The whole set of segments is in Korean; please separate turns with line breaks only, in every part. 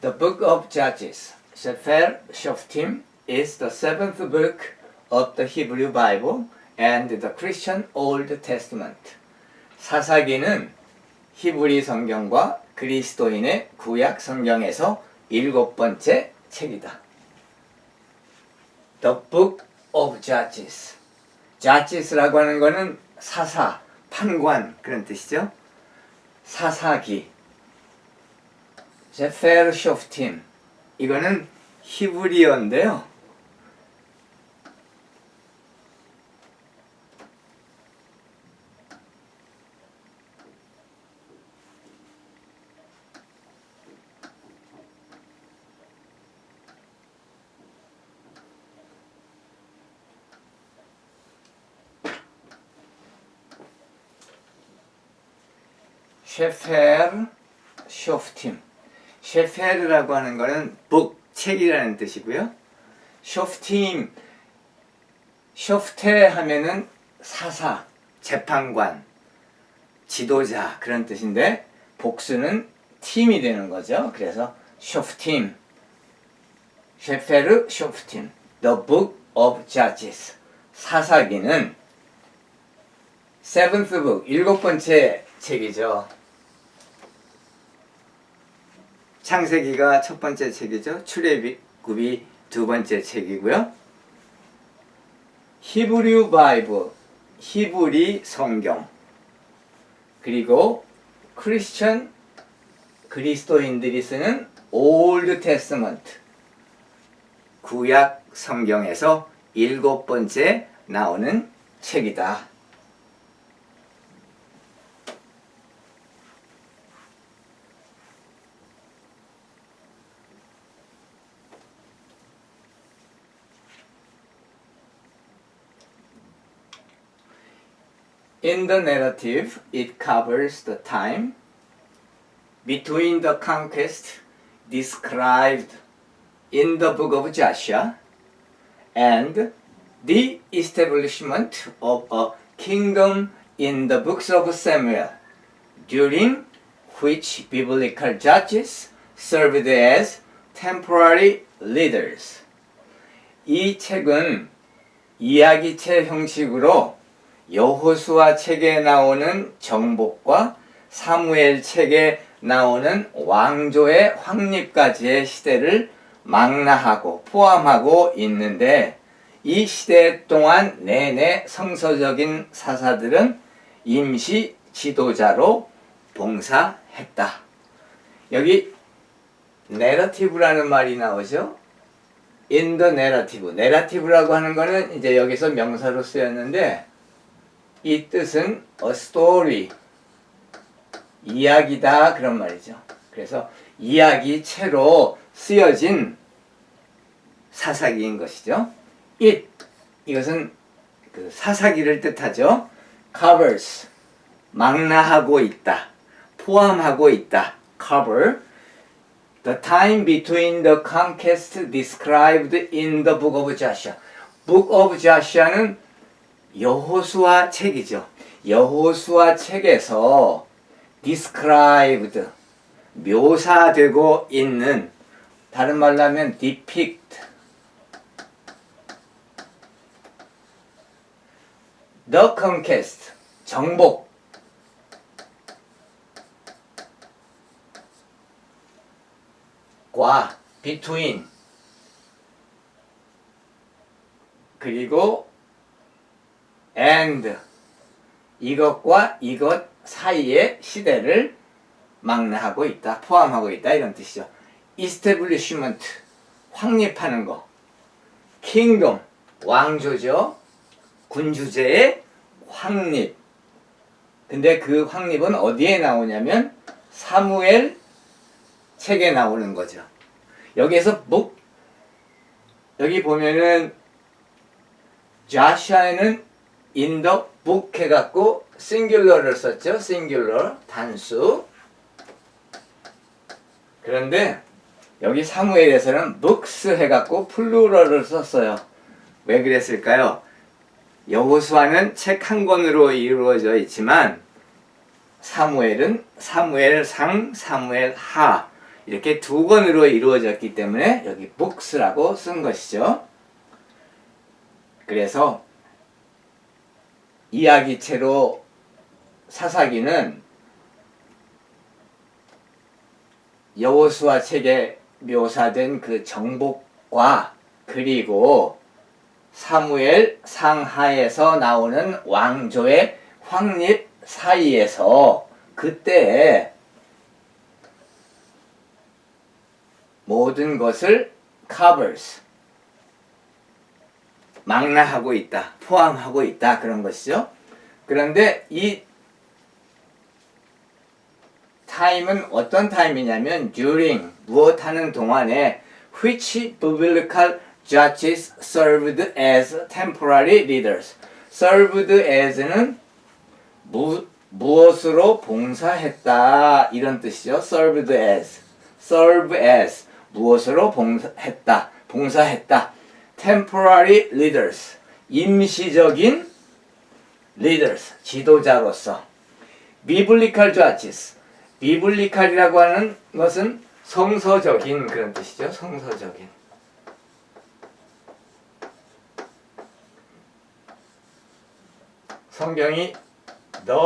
The book of Judges, Sefer Shoftim, is the seventh book of the Hebrew Bible and the Christian Old Testament. 사사기는 히브리 성경과 그리스도인의 구약 성경에서 일곱 번째 책이다. The book of Judges. Judges라고 하는 것은 사사, 판관 그런 뜻이죠. 사사기. 세fer 쇼프팀. 이거는 히브리어인데요. 세fer 쇼프팀. 셰페르라고 하는 거는 북, 책이라는 뜻이고요. 쇼프팀, 쇼프테 하면은 사사, 재판관, 지도자 그런 뜻인데 복수는 팀이 되는 거죠. 그래서 쇼프팀, 셰페르 쇼프팀, The Book of Judges. 사사기는 seventh book, 일곱 번째 책이죠. 창세기가 첫 번째 책이죠. 출애굽이 두 번째 책이고요. 히브리 바이블, 히브리 성경, 그리고 크리스천, 그리스도인들이 쓰는 올드 테스먼트, 구약 성경에서 일곱 번째 나오는 책이다. In the narrative, it covers the time between the conquest described in the book of Joshua and the establishment of a kingdom in the books of Samuel, during which biblical judges served as temporary leaders. 이 책은 이야기책 형식으로 여호수아 책에 나오는 정복과 사무엘 책에 나오는 왕조의 확립까지의 시대를 망라하고 포함하고 있는데 이 시대 동안 내내 성서적인 사사들은 임시 지도자로 봉사했다. 여기 내러티브라는 말이 나오죠. In the narrative. 내러티브라고 하는 거는 이제 여기서 명사로 쓰였는데 이 뜻은 a story, 이야기다 그런 말이죠. 그래서 이야기체로 쓰여진 사사기인 것이죠. It, 이것은 그 사사기를 뜻하죠. Covers, 망라하고 있다, 포함하고 있다. Cover, the time between the conquest described in the book of Joshua. Book of Joshua는 여호수아 책이죠. 여호수아 책에서 described, 묘사되고 있는, 다른 말로 하면 depict, the conquest, 정복, 과 between, 그리고 and, 이것과 이것 사이의 시대를 망라하고 있다, 포함하고 있다 이런 뜻이죠. establishment, 확립하는 거. kingdom, 왕조죠. 군주제의 확립. 근데 그 확립은 어디에 나오냐면 사무엘 책에 나오는 거죠. 여기에서 여기 보면은 자샤에는 in the book 해갖고 singular를 썼죠. singular, 단수. 그런데 여기 사무엘에서는 books 해갖고 플루럴을 썼어요. 왜 그랬을까요? 여호수아는 책 한 권으로 이루어져 있지만 사무엘은 사무엘상, 사무엘하 이렇게 두 권으로 이루어졌기 때문에 여기 books라고 쓴 것이죠. 그래서 이야기체로 사사기는 여호수아 책에 묘사된 그 정복과 그리고 사무엘 상하에서 나오는 왕조의 확립 사이에서 그때 모든 것을 covers 망라하고 있다, 포함하고 있다 그런 것이죠. 그런데 이 타임은 어떤 타임이냐면 during 무엇하는 동안에 which biblical judges served as temporary leaders. served as는 무엇으로 봉사했다 이런 뜻이죠. served as, serve as 무엇으로 봉사했다. temporary leaders 임시적인 leaders 지도자로서. biblical judges biblical이라고 하는 것은 성서적인 그런 뜻이죠. 성서적인. 성경이 the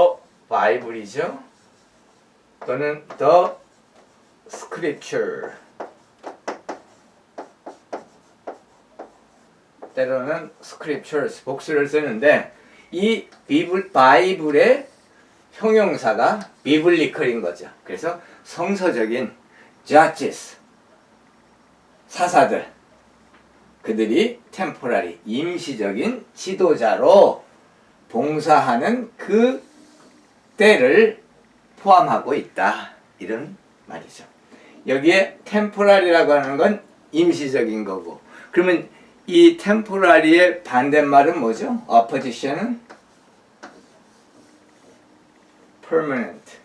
Bible이죠. 또는 the Scripture. 때로는 Scriptures 복수를 쓰는데 이 바이블의 형용사가 biblical인 거죠. 그래서 성서적인 judges 사사들 그들이 temporary 임시적인 지도자로 봉사하는 그 때를 포함하고 있다 이런 말이죠. 여기에 temporary라고 하는 건 임시적인 거고 그러면 이 temporary의 반대말은 뭐죠? opposition은 permanent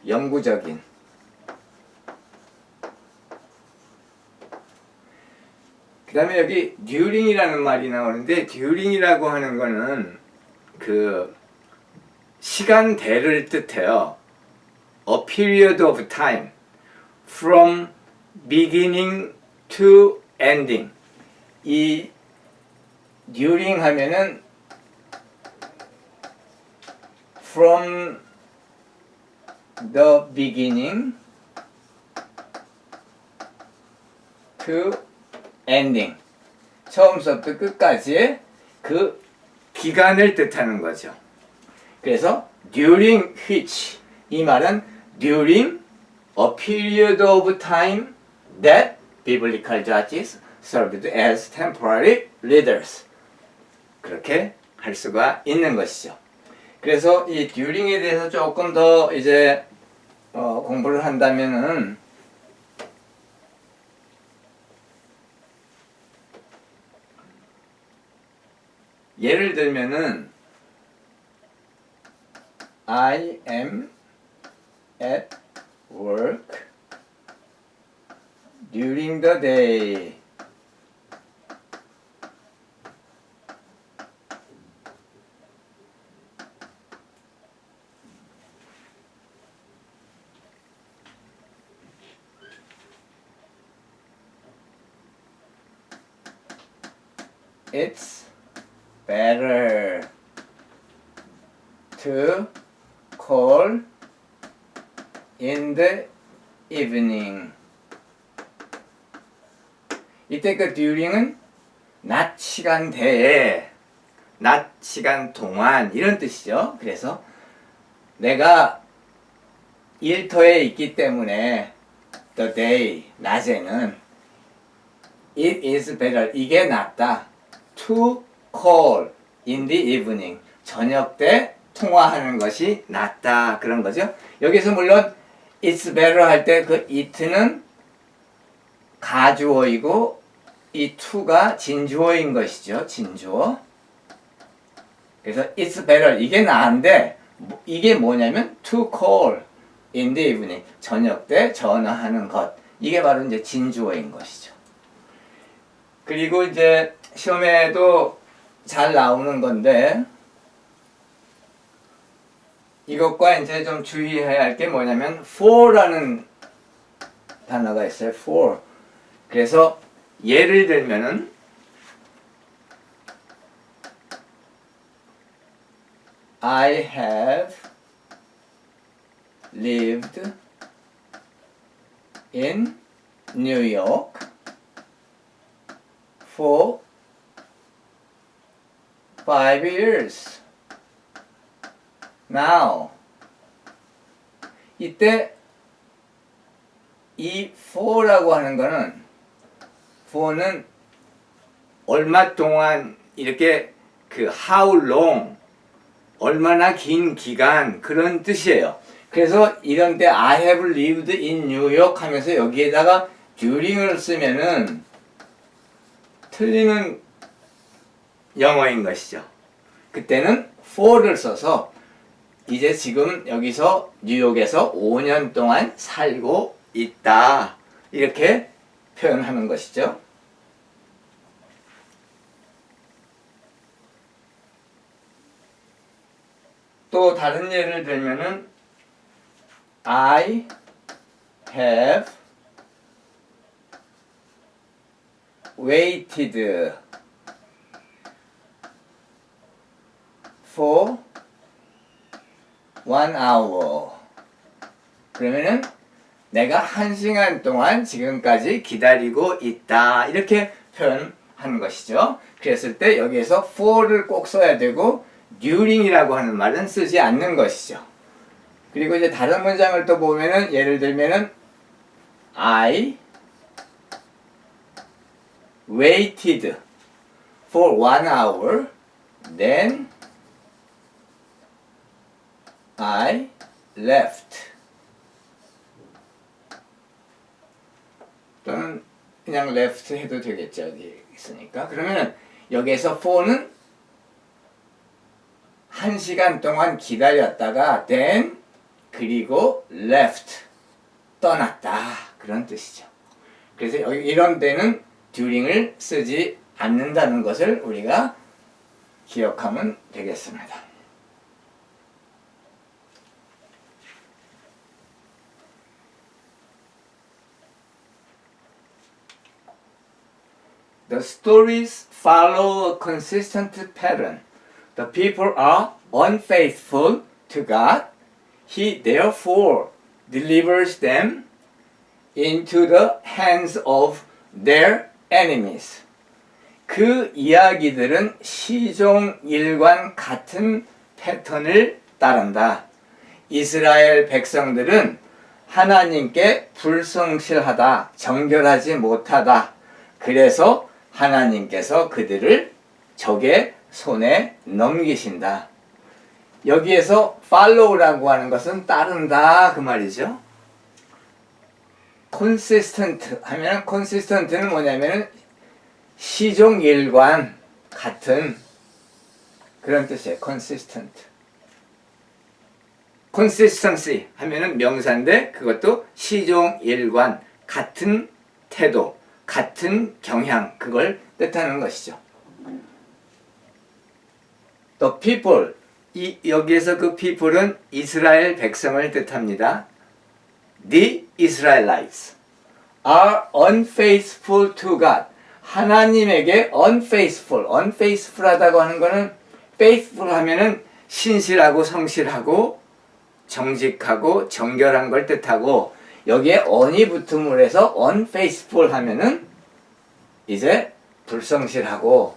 영구적인. 그 다음에 여기 during이라는 말이 나오는데 during이라고 하는 거는 그 시간대를 뜻해요. A period of time from beginning to ending. 이 during 하면은 from the beginning to ending. 처음부터 끝까지의 그 기간을 뜻하는 거죠. 그래서 during which 이 말은 during a period of time that biblical judges served as temporary leaders. 그렇게 할 수가 있는 것이죠. 그래서 이 during에 대해서 조금 더 이제 공부를 한다면은 예를 들면은 I am at work during the day. It's better to call in the evening. 이때 그 during은 낮 시간대에, 낮 시간 동안 이런 뜻이죠. 그래서 내가 일터에 있기 때문에 the day, 낮에는 it is better, 이게 낫다. to call in the evening, 저녁 때 통화하는 것이 낫다 그런 거죠. 여기서 물론 it's better 할 때 그 it는 가주어이고 이 to가 진주어인 것이죠. 진주어. 그래서 it's better 이게 나은데 이게 뭐냐면 to call in the evening, 저녁 때 전화하는 것. 이게 바로 이제 진주어인 것이죠. 그리고 이제 시험에도 잘 나오는 건데 이것과 이제 좀 주의해야 할 게 뭐냐면 for라는 단어가 있어요. for. 그래서 예를 들면은 I have lived in New York for 5 years. Now. 이때 이 for라고 하는 거는 for는 얼마 동안 이렇게 그 how long 얼마나 긴 기간 그런 뜻이에요. 그래서 이런 때 I have lived in New York 하면서 여기에다가 during을 쓰면은 틀리는 영어인 것이죠. 그때는 for를 써서 이제 지금 여기서 뉴욕에서 5년 동안 살고 있다. 이렇게 표현하는 것이죠. 또 다른 예를 들면은 I have waited for 1 hour. 그러면은 내가 1시간 동안 지금까지 기다리고 있다. 이렇게 표현하는 것이죠. 그랬을 때 여기에서 for를 꼭 써야 되고 during이라고 하는 말은 쓰지 않는 것이죠. 그리고 이제 다른 문장을 또 보면은 예를 들면은 I waited for 1 hour, then I left. 또는 그냥 left 해도 되겠죠. 여기 있으니까. 그러면은 여기에서 for는 1시간 동안 기다렸다가 then 그리고 left 떠났다. 그런 뜻이죠. 그래서 여기 이런 데는 during을 쓰지 않는다는 것을 우리가 기억하면 되겠습니다. The stories follow a consistent pattern. The people are unfaithful to God. He therefore delivers them into the hands of their enemies. 그 이야기들은 시종일관 같은 패턴을 따른다. 이스라엘 백성들은 하나님께 불성실하다, 정결하지 못하다. 그래서 하나님께서 그들을 적의 손에 넘기신다. 여기에서 follow라고 하는 것은 따른다 그 말이죠. consistent 하면 consistent는 뭐냐면 시종일관 같은 그런 뜻이에요. consistent. consistency 하면은 명사인데 그것도 시종일관 같은 태도, 같은 경향 그걸 뜻하는 것이죠. The people 여기에서 그 people은 이스라엘 백성을 뜻합니다. The Israelites are unfaithful to God. 하나님에게 unfaithful하다고 하는 것은 faithful 하면은 신실하고 성실하고 정직하고 정결한 걸 뜻하고 여기에 on이 붙음을 해서 unfaithful 하면은 이제 불성실하고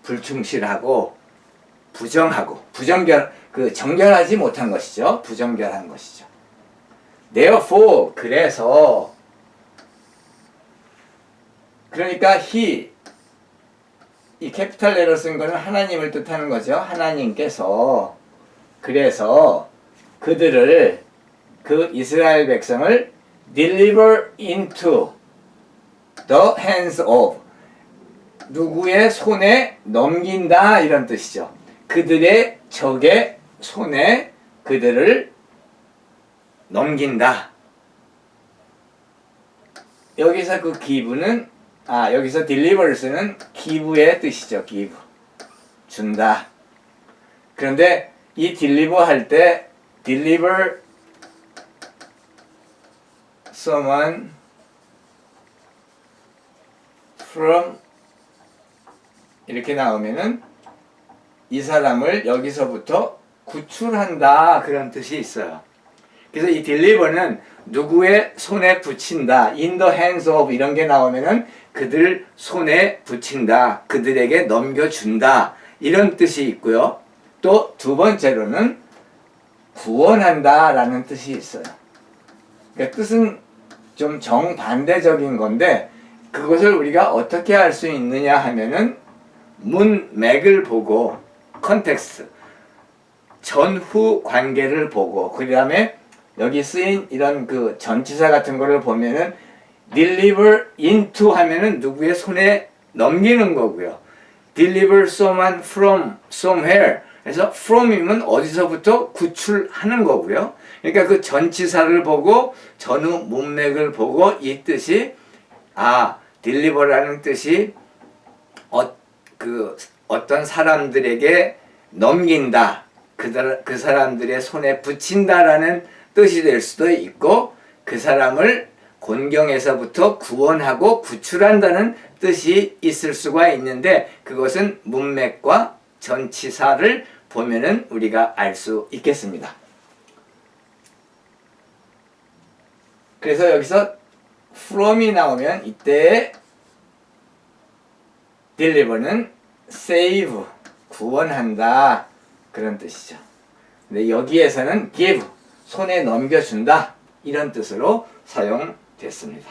불충실하고 부정하고 정결하지 못한 것이죠. 부정결한 것이죠. Therefore 그래서 그러니까 이 캐피탈 레터 쓴 거는 하나님을 뜻하는 거죠. 하나님께서 그래서 그들을 그 이스라엘 백성을 deliver into the hands of 누구의 손에 넘긴다 이런 뜻이죠. 그들의 적의 손에 그들을 넘긴다. 여기서 그 give는 여기서 delivers는 give의 뜻이죠. give 준다. 그런데 이 deliver 할 때 deliver someone from 이렇게 나오면은 이 사람을 여기서부터 구출한다 그런 뜻이 있어요. 그래서 이 deliver는 누구의 손에 붙인다, in the hands of 이런 게 나오면은 그들 손에 붙인다, 그들에게 넘겨준다 이런 뜻이 있고요. 또 두 번째로는 구원한다 라는 뜻이 있어요. 그러니까 뜻은 좀 정반대적인 건데 그것을 우리가 어떻게 알 수 있느냐 하면은 문맥을 보고 컨텍스트 전후 관계를 보고 그 다음에 여기 쓰인 이런 그 전치사 같은 거를 보면은 deliver into 하면은 누구의 손에 넘기는 거고요. deliver someone from somewhere 그래서 from이면 어디서부터 구출하는 거고요. 그러니까 그 전치사를 보고 전후 문맥을 보고 이 뜻이 deliver라는 뜻이 어떤 사람들에게 넘긴다. 그 사람들의 손에 붙인다라는 뜻이 될 수도 있고 그 사람을 곤경에서부터 구원하고 구출한다는 뜻이 있을 수가 있는데 그것은 문맥과 전치사를 보면은 우리가 알 수 있겠습니다. 그래서 여기서 from이 나오면 이때 deliver는 save, 구원한다 그런 뜻이죠. 근데 여기에서는 give, 손에 넘겨준다 이런 뜻으로 사용됐습니다.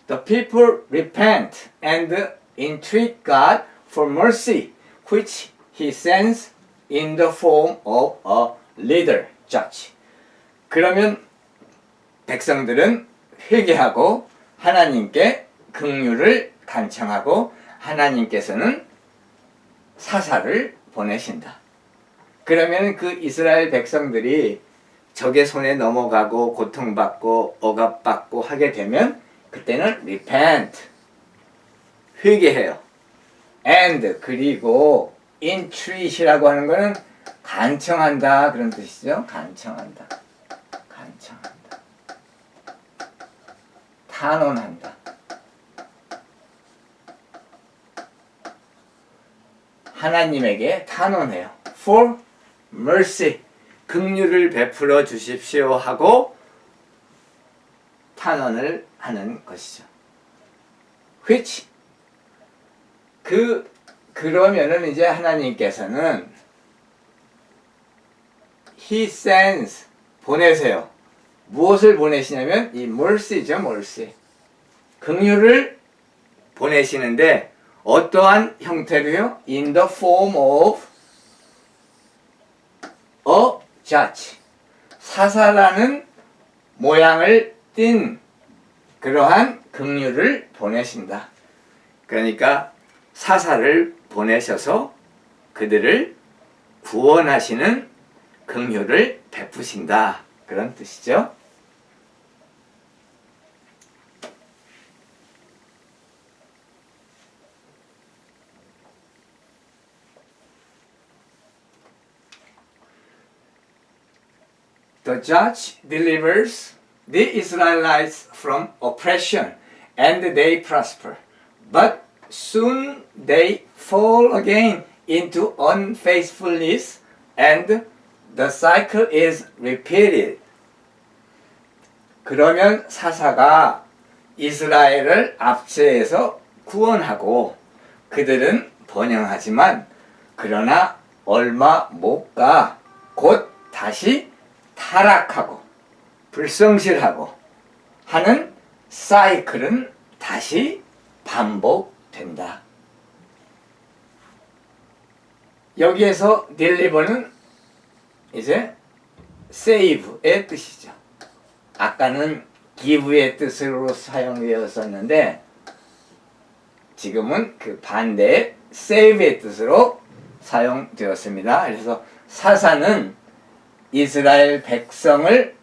The people repent and entreat God for mercy, which He sends in the form of a leader, judge. 그러면 백성들은 회개하고 하나님께 긍휼을 간청하고 하나님께서는 사사를 보내신다. 그러면 그 이스라엘 백성들이 적의 손에 넘어가고 고통받고 억압받고 하게 되면 그때는 repent, 회개해요. and, 그리고 entreat이라고 하는 거는 간청한다 그런 뜻이죠. 간청한다. 탄원한다. 하나님에게 탄원해요. for mercy, 긍휼을 베풀어 주십시오 하고 탄원을 하는 것이죠. which 그러면은 이제 하나님께서는 He sends 보내세요. 무엇을 보내시냐면 이 mercy죠, mercy. 긍휼을 보내시는데 어떠한 형태로요? In the form of a judge. 사사라는 모양을 띤 그러한 긍휼을 보내신다. 그러니까 사사를 보내셔서 그들을 구원하시는 긍휼을 베푸신다. 그런 뜻이죠. The judge delivers the Israelites from oppression and they prosper. But soon they fall again into unfaithfulness and the cycle is repeated. 그러면 사사가 이스라엘을 압제해서 구원하고 그들은 번영하지만 그러나 얼마 못 가 곧 다시 타락하고 불성실하고 하는 사이클은 다시 반복된다. 여기에서 deliver는 이제 save의 뜻이죠. 아까는 give의 뜻으로 사용되었었는데 지금은 그 반대의 save의 뜻으로 사용되었습니다. 그래서 사사는 이스라엘 백성을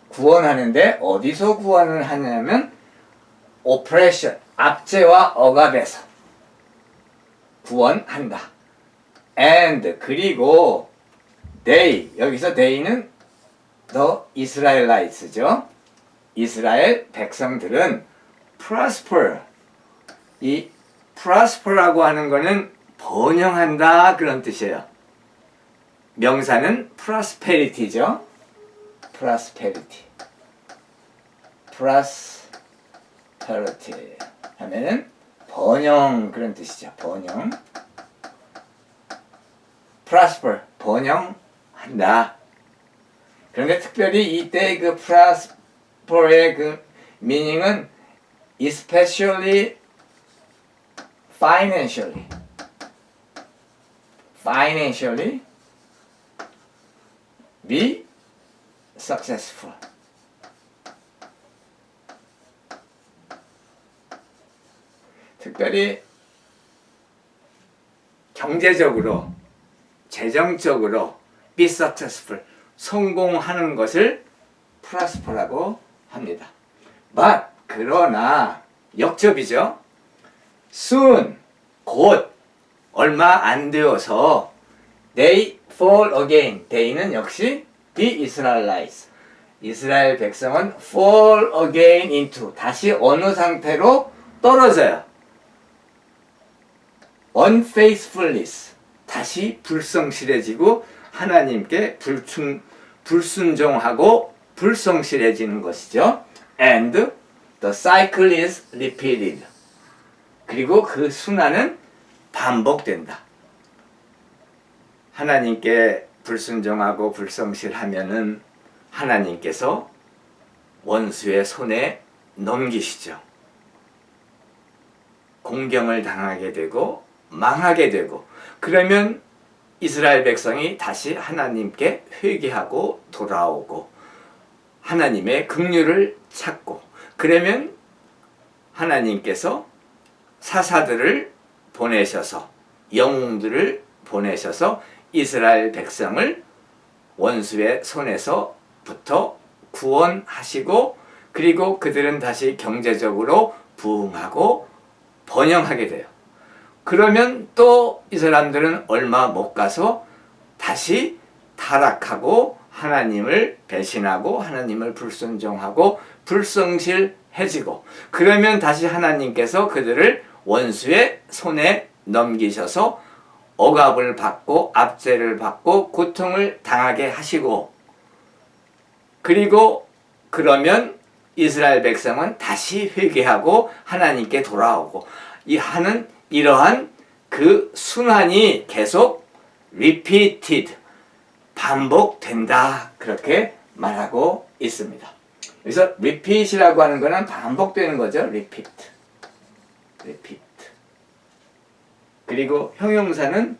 구원하는데 어디서 구원을 하냐면 oppression, 압제와 억압에서 구원한다. And 그리고 they 여기서 they는 the Israelites죠. 이스라엘 백성들은 prosper 이 prosper라고 하는 거는 번영한다 그런 뜻이에요. 명사는 prosperity죠. prosperity 하면은 번영 그런 뜻이죠. 번영 prosper 번영한다. 그런데 특별히 이때 그 prosper의 그 meaning은 especially financially be successful. 특별히 경제적으로, 재정적으로 be successful, 성공하는 것을 prosper라고 합니다. But 그러나 역접이죠. soon 곧 얼마 안 되어서 they fall again. they는 역시 the Israelites. 이스라엘 백성은 fall again into 다시 어느 상태로 떨어져요. unfaithfulness 다시 불성실해지고 하나님께 불순종하고 불성실해지는 것이죠. And the cycle is repeated. 그리고 그 순환은 반복된다. 하나님께 불순종하고 불성실하면은 하나님께서 원수의 손에 넘기시죠. 공경을 당하게 되고 망하게 되고 그러면 이스라엘 백성이 다시 하나님께 회개하고 돌아오고 하나님의 긍휼을 찾고 그러면 하나님께서 사사들을 보내셔서 영웅들을 보내셔서 이스라엘 백성을 원수의 손에서부터 구원하시고 그리고 그들은 다시 경제적으로 부흥하고 번영하게 돼요. 그러면 또 이 사람들은 얼마 못 가서 다시 타락하고 하나님을 배신하고 하나님을 불순종하고 불성실해지고 그러면 다시 하나님께서 그들을 원수의 손에 넘기셔서 억압을 받고 압제를 받고 고통을 당하게 하시고 그리고 그러면 이스라엘 백성은 다시 회개하고 하나님께 돌아오고 하는 이러한 그 순환이 계속 repeated 반복된다 그렇게 말하고 있습니다. 그래서 repeat이라고 하는 것은 반복되는 거죠. repeat. 그리고 형용사는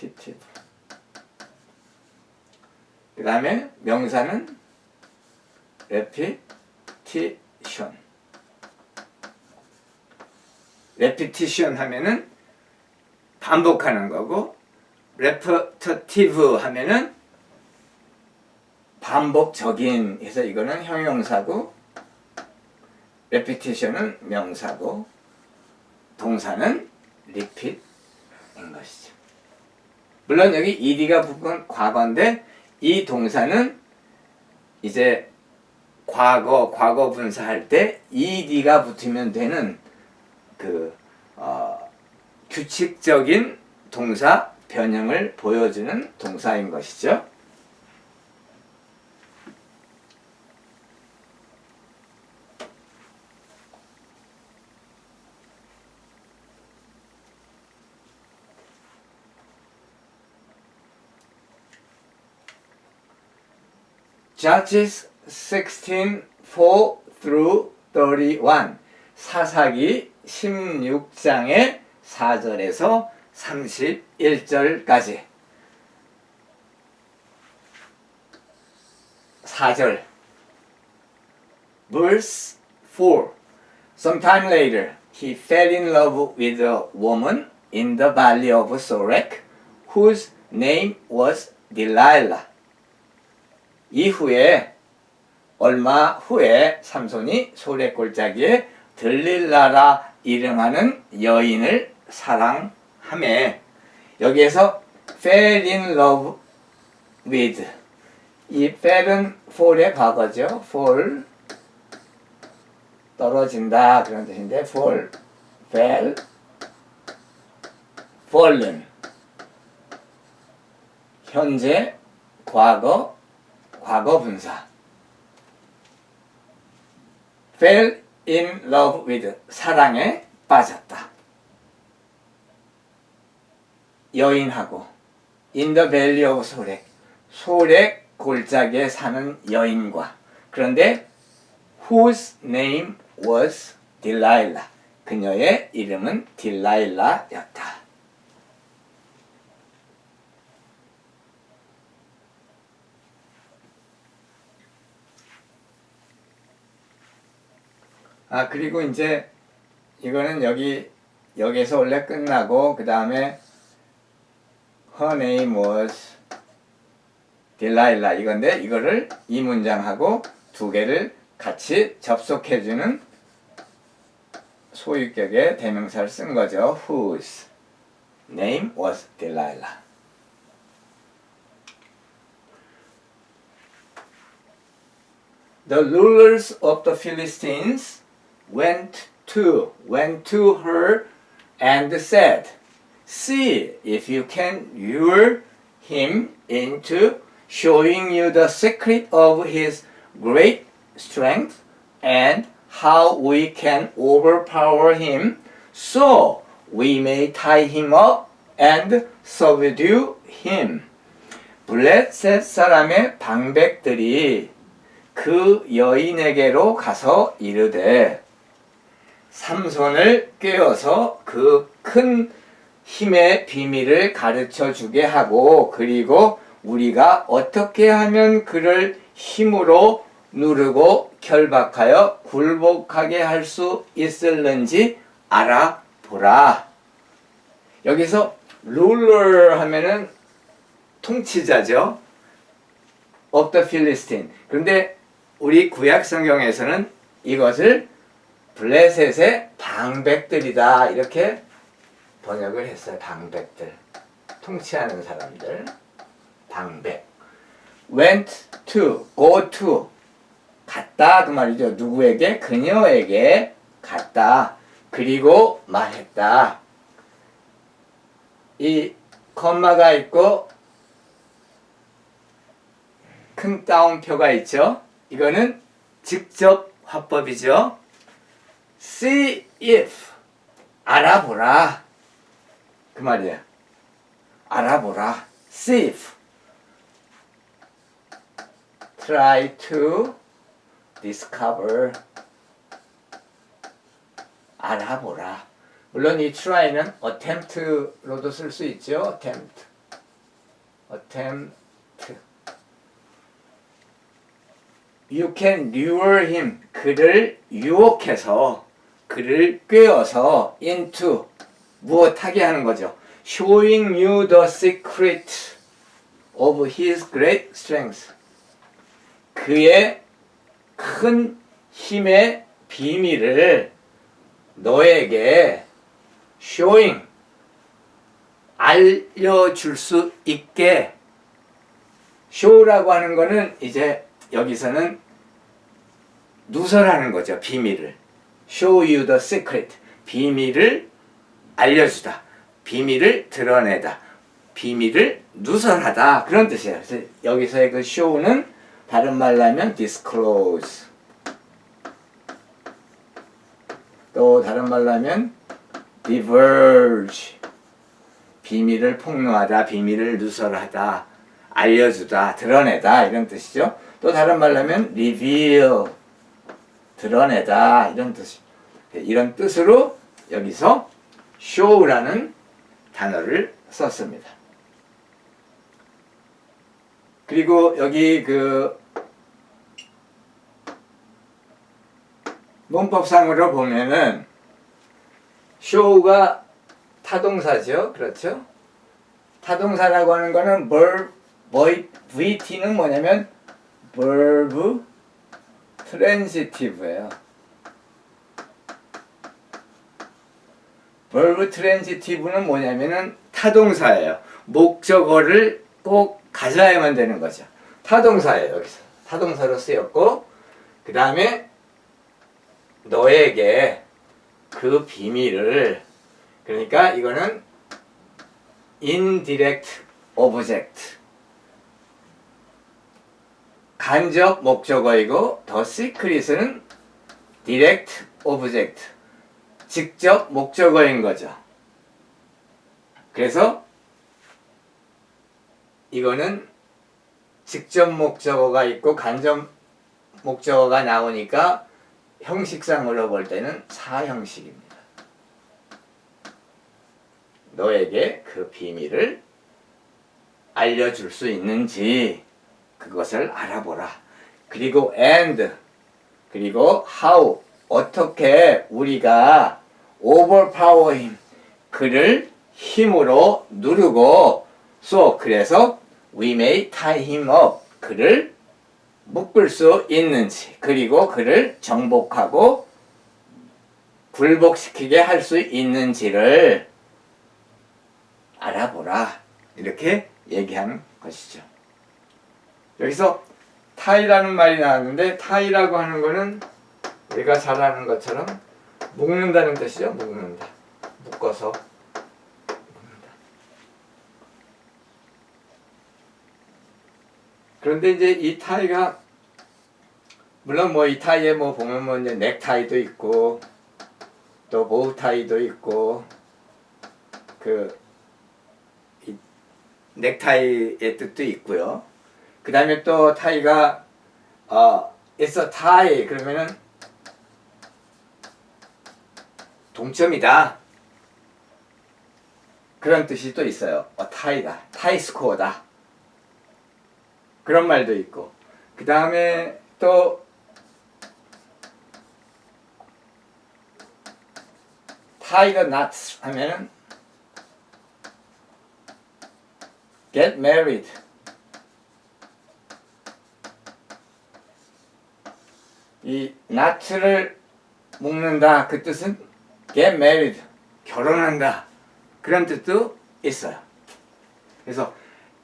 repetitive. 그 다음에 명사는 repetition 하면은 반복하는 거고 repetitive 하면은 반복적인 해서 이거는 형용사고 repetition은 명사고 동사는 repeat인 것이죠. 물론 여기 ed가 붙은 과거인데 이 동사는 이제 과거 분사 할 때 ed가 붙으면 되는 그 규칙적인 동사 변형을 보여주는 동사인 것이죠. Judges 16:4 through 31 사사기 16장의 4절에서 31절까지 4절 Verse 4 Sometime later he fell in love with a woman in the valley of Sorek whose name was Delilah. 이후에 얼마 후에 삼손이 소래골짜기에 들릴라라 이름하는 여인을 사랑하며 여기에서 fell in love with 이 fell은 fall의 과거죠. fall 떨어진다 그런 뜻인데 fall, fell, fallen 현재, 과거, 과거 분사 fell in love with 사랑에 빠졌다. 여인하고 in the valley of 소렉 소렉 골짜기에 사는 여인과 그런데 whose name was Delilah 그녀의 이름은 딜라일라였다. 그리고 이제 이거는 여기에서 원래 끝나고 그 다음에 her name was Delilah 이건데 이거를 이 문장하고 두 개를 같이 접속해주는 소유격의 대명사를 쓴 거죠. whose name was Delilah. The rulers of the Philistines went to her and said, see if you can lure him into showing you the secret of his great strength and how we can overpower him so we may tie him up and subdue him. 블레셋 사람의 방백들이 그 여인에게로 가서 이르되 삼손을 꿰어서 그 큰 힘의 비밀을 가르쳐 주게 하고 그리고 우리가 어떻게 하면 그를 힘으로 누르고 결박하여 굴복하게 할 수 있을는지 알아보라. 여기서 ruler 하면은 통치자죠. of the Philistine. 그런데 우리 구약 성경에서는 이것을 블레셋의 방백들이다 이렇게 번역을 했어요. 방백들. 통치하는 사람들. 방백. went to, go to. 갔다 그 말이죠. 누구에게? 그녀에게 갔다. 그리고 말했다. 이 컴마가 있고 큰 따옴표가 있죠. 이거는 직접 화법이죠. See if 알아보라 그 말이에요. 알아보라. See if try to discover 알아보라. 물론 이 try는 attempt로도 쓸 수 있죠. attempt You can lure him. 그를 유혹해서 그를 꿰어서 into 무엇하게 하는 거죠. Showing you the secret of his great strength. 그의 큰 힘의 비밀을 너에게 showing 알려줄 수 있게. show라고 하는 거는 이제 여기서는 누설하는 거죠. 비밀을. show you the secret. 비밀을 알려주다. 비밀을 드러내다. 비밀을 누설하다. 그런 뜻이에요. 그래서 여기서의 그 show는 다른 말로 하면 disclose. 또 다른 말로 하면 divulge. 비밀을 폭로하다. 비밀을 누설하다. 알려주다. 드러내다. 이런 뜻이죠. 또 다른 말로 하면 reveal. 드러내다. 이런 뜻이. 이런 뜻으로 여기서 show라는 단어를 썼습니다. 그리고 여기 그 문법상으로 보면은 show가 타동사죠. 그렇죠? 타동사라고 하는 거는 verb VT는 뭐냐면 verb transitive예요. verb transitive는 뭐냐면은 타동사예요. 목적어를 꼭 가져야만 되는 거죠. 타동사예요. 여기서 타동사로 쓰였고, 그 다음에 너에게 그 비밀을, 그러니까 이거는 indirect object, 간접 목적어이고, the secret은 direct object, 직접 목적어인 거죠. 그래서 이거는 직접 목적어가 있고 간접 목적어가 나오니까 형식상으로 볼 때는 사형식입니다. 너에게 그 비밀을 알려줄 수 있는지 그것을 알아보라. 그리고 and, 그리고 how, 어떻게 우리가 overpower him, 그를 힘으로 누르고, so, 그래서 we may tie him up, 그를 묶을 수 있는지, 그리고 그를 정복하고 굴복시키게 할 수 있는지를 알아보라. 이렇게 얘기하는 것이죠. 여기서 타이라는 말이 나왔는데, 타이라고 하는 거는 우리가 잘 아는 것처럼 묶는다는 뜻이죠. 묶는다. 묶어서 묶는다. 그런데 이제 이 타이가, 물론 뭐 이 타이에 뭐 보면 뭐 이제 넥타이도 있고 또 보우 타이도 있고, 그 이 넥타이의 뜻도 있고요. 그 다음에 또 타이가 it's a tie 그러면은 동점이다, 그런 뜻이 또 있어요. 타이다, 타이 스코어다, 그런 말도 있고, 그 다음에 또 tie the knots 하면은 get married, 이 knot를 묶는다, 그 뜻은 get married, 결혼한다, 그런 뜻도 있어요. 그래서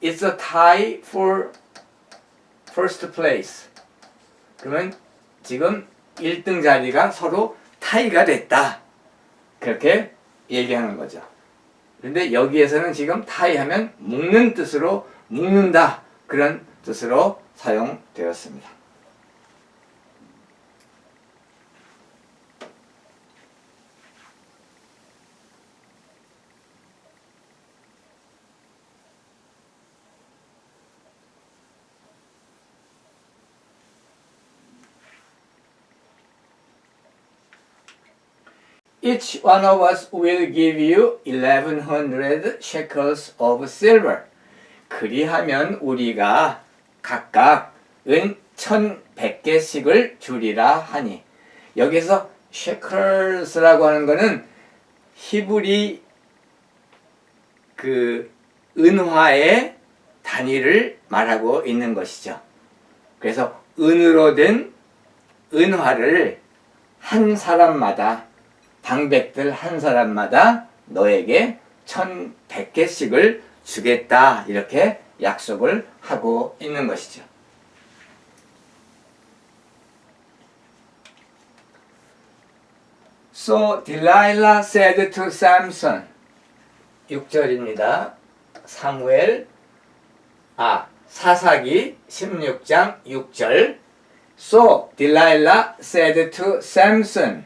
it's a tie for first place, 그러면 지금 1등 자리가 서로 타이가 됐다, 그렇게 얘기하는 거죠. 그런데 여기에서는 지금 타이 하면 묶는 뜻으로, 묶는다, 그런 뜻으로 사용되었습니다. Each one of us will give you 1100 shekels of silver. 그리하면 우리가 각각 은 1100개씩을 주리라 하니. 여기서 shekels라고 하는 거는 히브리 그 은화의 단위를 말하고 있는 것이죠. 그래서 은으로 된 은화를 한 사람마다, 방백들 한 사람마다 너에게 1100개씩을 주겠다, 이렇게 약속을 하고 있는 것이죠. So Delilah said to Samson, 6절입니다. 사사기 16장 6절. So Delilah said to Samson,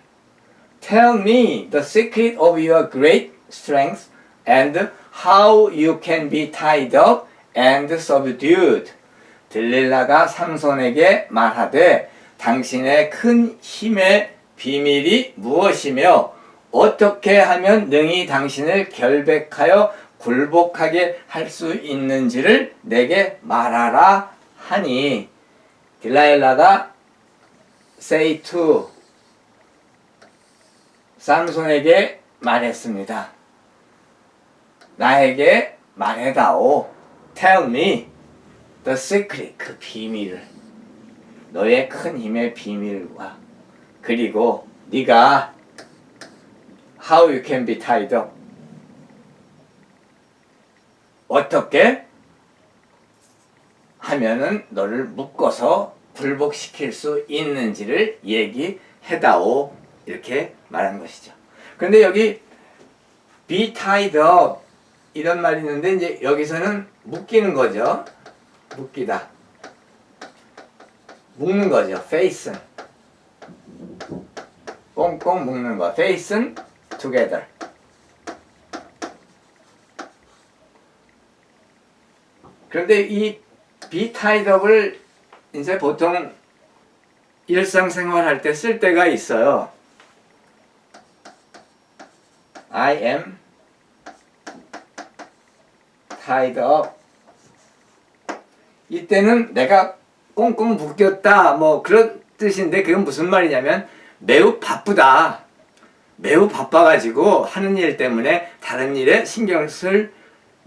Tell me the secret of your great strength and how you can be tied up and subdued. 들릴라가 삼손에게 말하되 당신의 큰 힘의 비밀이 무엇이며 어떻게 하면 능히 당신을 결백하여 굴복하게 할 수 있는지를 내게 말하라 하니, 딜라일라가 say to 삼손에게 말했습니다. 나에게 말해다오. Tell me. the secret, 그 비밀을, 너의 큰 힘의 비밀과, 그리고 네가 how you can be tied up, 어떻게 하면은 너를 묶어서 굴복시킬 수 있는지를 얘기해다오, 이렇게 말하는 것이죠. 그런데 여기 be tied up 이런 말이 있는데 이제 여기서는 묶이는 거죠. 묶이다. 묶는 거죠. fasten. 꽁꽁 묶는 거. fasten together. 그런데 이 be tied up을 이제 보통 일상생활 할 때 쓸 때가 있어요. I am tied up. 이때는 내가 꽁꽁 묶였다 뭐 그런 뜻인데, 그건 무슨 말이냐면 매우 바쁘다. 매우 바빠가지고 하는 일 때문에 다른 일에 신경 쓸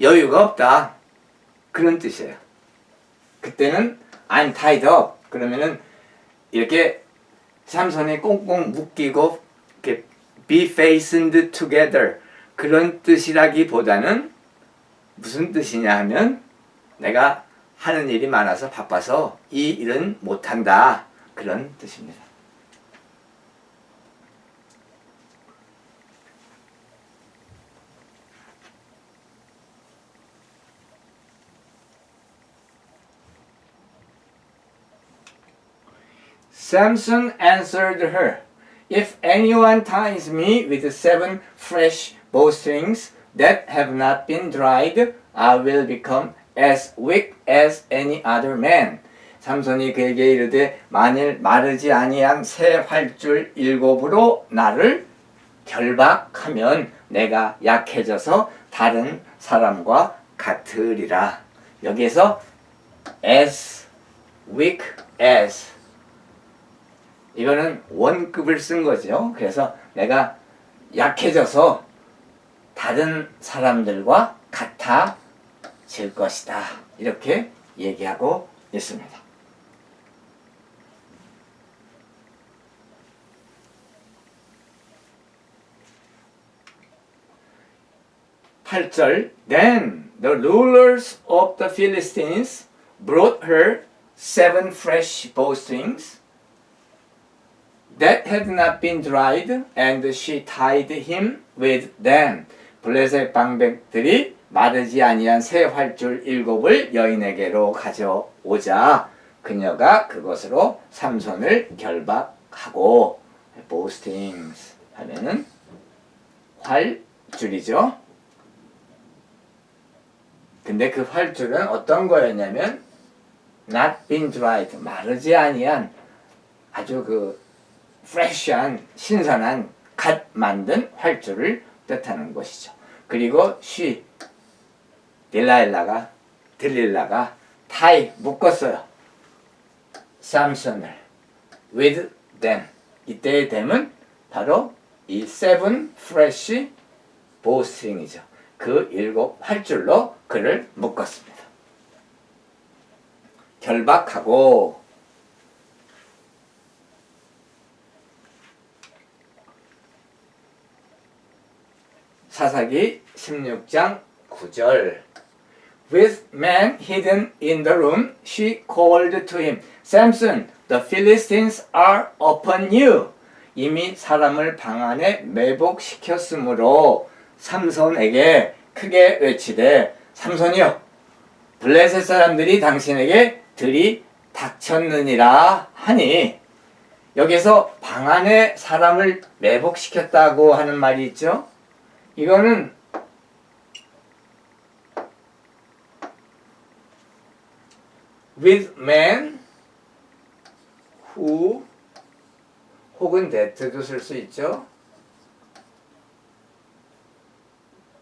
여유가 없다. 그런 뜻이에요. 그때는 I'm tied up. 그러면은 이렇게 삼손이 꽁꽁 묶이고 이렇게 be fastened together 그런 뜻이라기보다는 무슨 뜻이냐 하면 내가 하는 일이 많아서 바빠서 이 일은 못한다, 그런 뜻입니다. Samson answered her, If anyone ties me with 7 fresh bowstrings that have not been dried, I will become as weak as any other man. 삼손이 그에게 이르되 만일 마르지 아니한 새 활줄 7으로 나를 결박하면 내가 약해져서 다른 사람과 같으리라. 여기에서 as weak as, 이거는 원급을 쓴 거죠. 그래서 내가 약해져서 다른 사람들과 같아질 것이다, 이렇게 얘기하고 있습니다. 8절 Then the rulers of the Philistines brought her 7 fresh bowstrings that had not been dried, and she tied him with them. 블레셋 방백들이 마르지 아니한 새 활줄 7을 여인에게로 가져오자 그녀가 그것으로 삼손을 결박하고, bowstrings 하면은 활줄이죠. 근데 그 활줄은 어떤 거였냐면 not been dried, 마르지 아니한 아주 그 fresh한, 신선한, 갓 만든 활줄을 뜻하는 것이죠. 그리고 she, 딜릴라가 tie, 묶었어요. 삼손을 with them. 이때의 them은 바로 이 7 fresh bowstring이죠. 그 7 활줄로 그를 묶었습니다. 결박하고, 사사기 16장 9절 With men hidden in the room, she called to him, Samson, the Philistines are upon you. 이미 사람을 방 안에 매복시켰으므로 삼손에게 크게 외치되, 삼손이여, 블레셋 사람들이 당신에게 들이닥쳤느니라 하니, 여기서 방 안에 사람을 매복시켰다고 하는 말이 있죠. 이거는 with men who, 혹은 that도 쓸 수 있죠.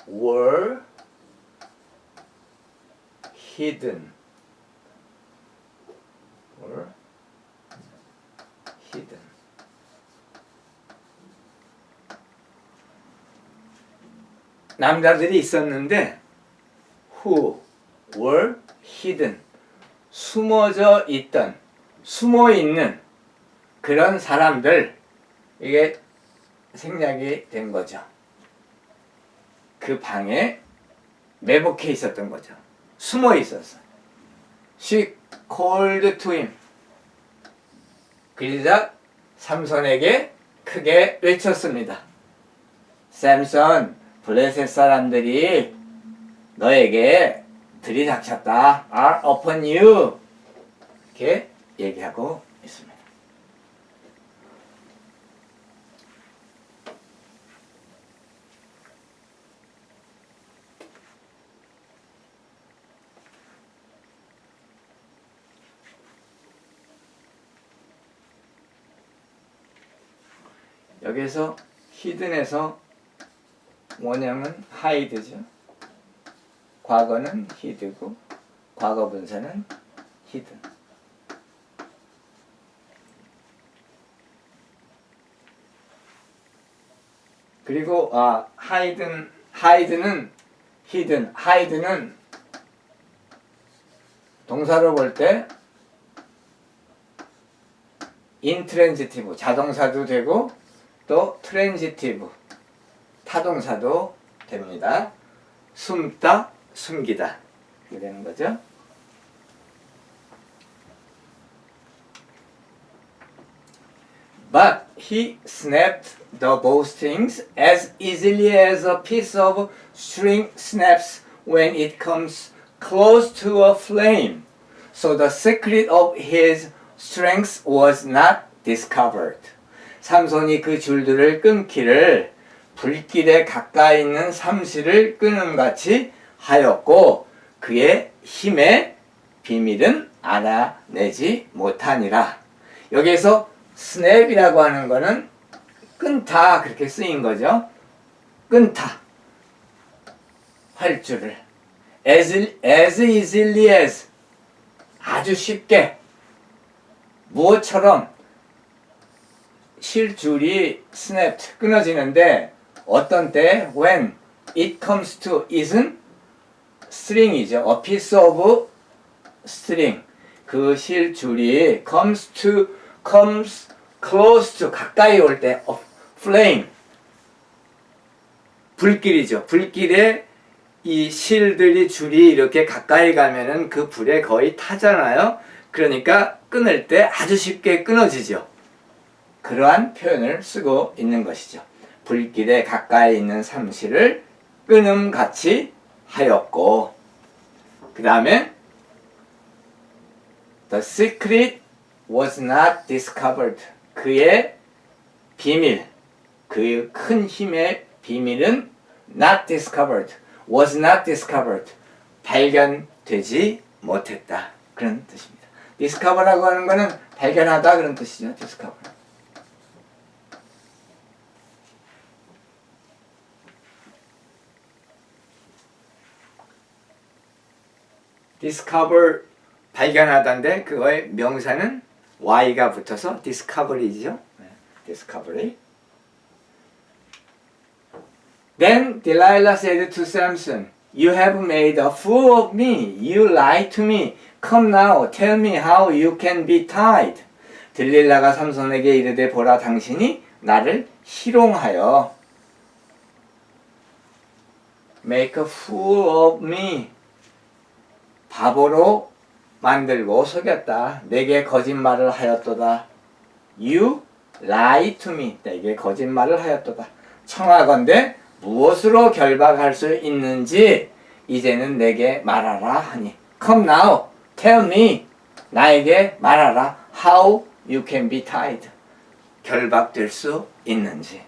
were hidden. were hidden. 남자들이 있었는데 who were hidden, 숨어져 있던, 숨어 있는 그런 사람들, 이게 생략이 된 거죠. 그 방에 매복해 있었던 거죠. 숨어 있었어. She called to him. 그러자 삼손에게 크게 외쳤습니다. 삼손, 블레셋 사람들이 너에게 들이닥쳤다. are upon you. 이렇게 얘기하고 있습니다. 여기서 히든에서 원형은 하이드죠. 과거는 히드고 과거 분사는 히든. 그리고 하이드는 히든, 하이드는 동사로 볼 때 인트랜지티브 자동사도 되고 또 트랜지티브 타동사도 됩니다. 숨다, 숨기다 이렇게 되는 거죠. But he snapped the bowstrings as easily as a piece of string snaps when it comes close to a flame. So the secret of his strength was not discovered. 삼손이 그 줄들을 끊기를 불길에 가까이 있는 삼시를 끊음같이 하였고 그의 힘의 비밀은 알아내지 못하니라. 여기에서 스냅이라고 하는 거는 끊다 그렇게 쓰인 거죠. 끊다. 활줄을 as easily as 아주 쉽게 무엇처럼 실줄이 snapped 끊어지는데 어떤 때 when it comes to it은 string이죠. a piece of string 그 실줄이 comes close to 가까이 올 때 flame 불길이죠. 불길에 이 실들이 줄이 이렇게 가까이 가면은 그 불에 거의 타잖아요. 그러니까 끊을 때 아주 쉽게 끊어지죠. 그러한 표현을 쓰고 있는 것이죠. 불길에 가까이 있는 삼시를 끊음같이 하였고 그 다음에 The secret was not discovered. 그의 비밀, 그 큰 힘의 비밀은 not discovered, was not discovered. 발견되지 못했다. 그런 뜻입니다. discover라고 하는 거는 발견하다 그런 뜻이죠. discover. discover 발견하다인데 그거의 명사는 y가 붙어서 discovery죠. discovery. Then Delilah said to Samson, "You have made a fool of me. You lied to me. Come now, tell me how you can be tied." 들릴라가 삼손에게 이르되 보라 당신이 나를 희롱하여 make a fool of me 바보로 만들고 속였다. 내게 거짓말을 하였도다. You lie to me. 내게 거짓말을 하였도다. 청하건대 무엇으로 결박할 수 있는지 이제는 내게 말하라 하니. Come now, tell me. 나에게 말하라. How you can be tied. 결박될 수 있는지.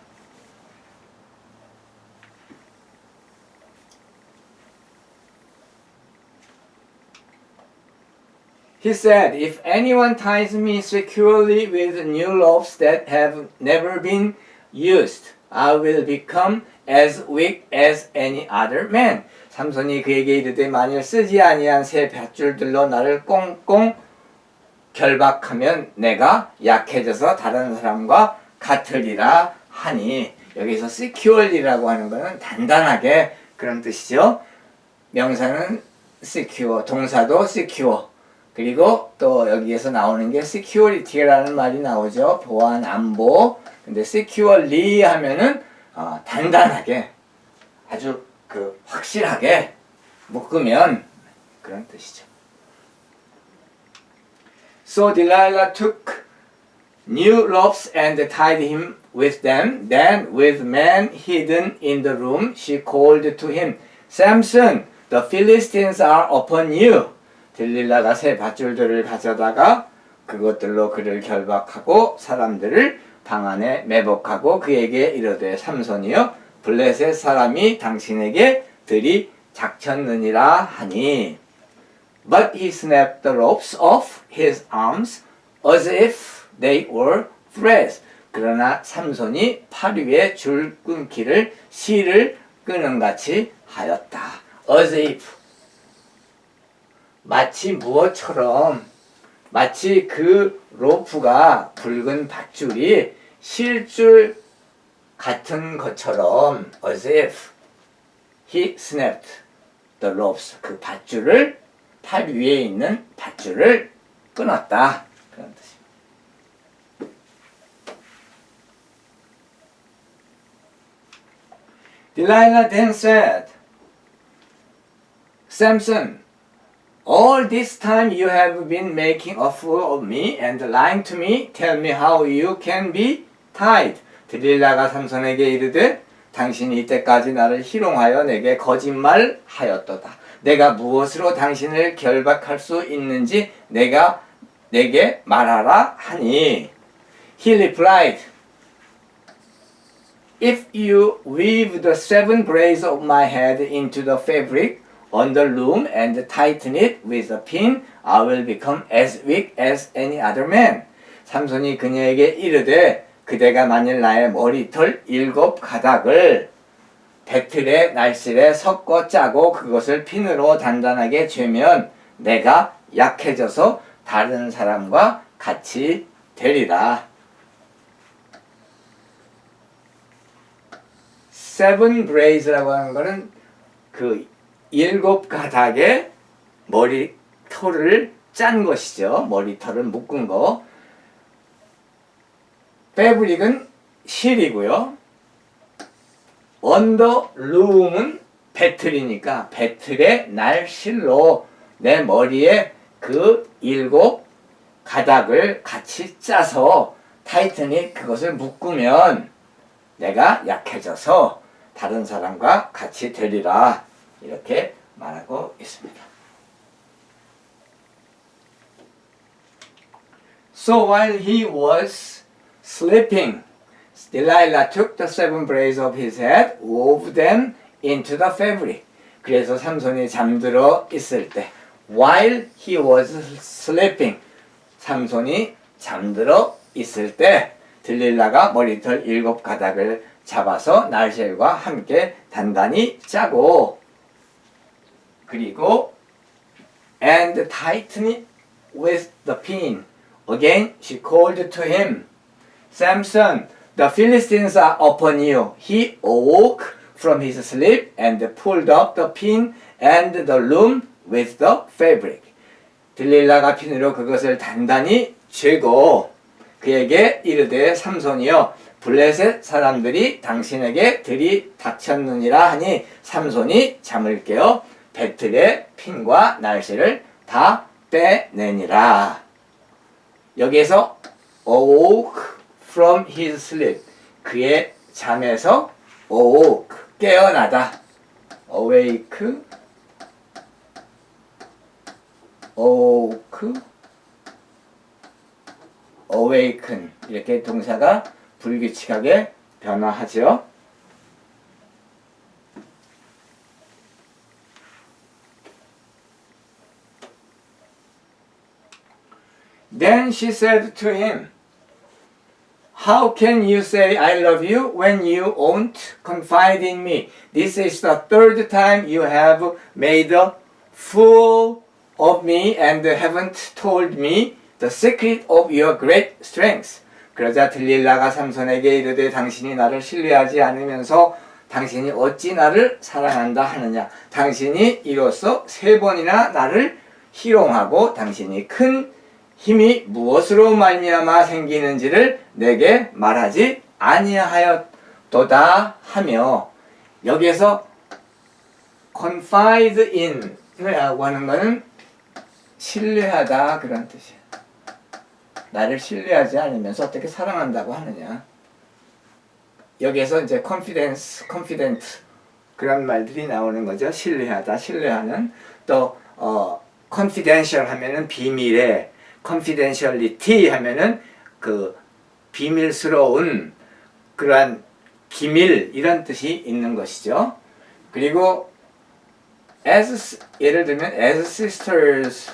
He said, "If anyone ties me securely with new ropes that have never been used, I will become as weak as any other man." 삼손이 그에게 이르되 만일 쓰지 아니한 새 밧줄들로 나를 꽁꽁 결박하면 내가 약해져서 다른 사람과 같으리라 하니. 여기서 securely라고 하는 것은 단단하게 그런 뜻이죠. 명사는 secure, 동사도 secure. 그리고 또 여기에서 나오는 게 security라는 말이 나오죠. 보안, 안보. 근데 securely 하면은 단단하게, 아주 확실하게 묶으면 그런 뜻이죠. So Delilah took new ropes and tied him with them. Then, with men hidden in the room, she called to him, Samson, the Philistines are upon you. 딜릴라가 새 밧줄들을 가져다가 그것들로 그를 결박하고 사람들을 방 안에 매복하고 그에게 이르되, 삼손이여, 블레셋 사람이 당신에게 들이닥쳤느니라 하니. But he snapped the ropes off his arms as if they were threads. 그러나 삼손이 팔 위에 줄 끊기를 실을 끄는 같이 하였다. As if, 마치 무엇처럼, 마치 그 로프가, 붉은 밧줄이 실줄 같은 것처럼, as if he snapped the ropes, 그 밧줄을, 팔 위에 있는 밧줄을 끊었다. 그런 뜻입니다. Delilah then said, Samson, all this time you have been making a fool of me and lying to me. Tell me how you can be tied. 딜릴라가 삼손에게 이르되, 당신이 이때까지 나를 희롱하여 내게 거짓말하였도다. 내가 무엇으로 당신을 결박할 수 있는지 내게 말하라 하니. He replied, If you weave the 7 braids of my head into the fabric on the loom and tighten it with a pin, I will become as weak as any other man. 삼손이 그녀에게 이르되, 그대가 만일 나의 머리털 7 가닥을 배틀의 날실에 섞어 짜고 그것을 핀으로 단단하게 죄면 내가 약해져서 다른 사람과 같이 되리라. 7 braids라고 하는 거는 그 7 가닥의 머리털을 짠 것이죠. 머리털을 묶은 거. 패브릭은 실이고요. 언더 룸은 배틀이니까 배틀의 날실로 내 머리에 그 7 가닥을 같이 짜서 타이튼이 그것을 묶으면 내가 약해져서 다른 사람과 같이 되리라. 이렇게 말하고 있습니다. So while he was sleeping, Delilah took the 7 braids of his head, wove them into the fabric. 그래서 삼손이 잠들어 있을 때, while he was sleeping, 삼손이 잠들어 있을 때 딜릴라가 머리털 7 가닥을 잡아서 날실과 함께 단단히 짜고, 그리고 and tighten it with the pin. Again she called to him, Samson, the Philistines are upon you. He awoke from his sleep and pulled up the pin and the loom with the fabric. 딜릴라가 핀으로 그것을 단단히 쥐고 그에게 이르되, 삼손이여, 블레셋 사람들이 당신에게 들이닥쳤느니라 하니 삼손이 잠을 깨어 배틀의 핀과 날씨를 다 빼내니라. 여기에서 awoke from his sleep, 그의 잠에서 awoke, 깨어나다. awake, awoke, awaken, 이렇게 동사가 불규칙하게 변화하죠. Then she said to him, How can you say I love you when you won't confide in me? This is the 3rd time you have made a fool of me and haven't told me the secret of your great strength. 그러자 딜릴라가 삼손에게 이르되, 당신이 나를 신뢰하지 않으면서 당신이 어찌 나를 사랑한다 하느냐? 당신이 이로써 3번이나 나를 희롱하고 당신이 큰 힘이 무엇으로 말미암아 생기는지를 내게 말하지 아니하였도다 하며, 여기에서 confide in 라고 하는 것은 신뢰하다 그런 뜻이에요. 나를 신뢰하지 않으면서 어떻게 사랑한다고 하느냐. 여기에서 이제 confidence, confident 그런 말들이 나오는 거죠. 신뢰하다, 신뢰하는. 또 confidential 하면은 비밀에, confidentiality 하면은 그 비밀스러운 그러한 기밀 이런 뜻이 있는 것이죠. 그리고 as 예를 들면 as sisters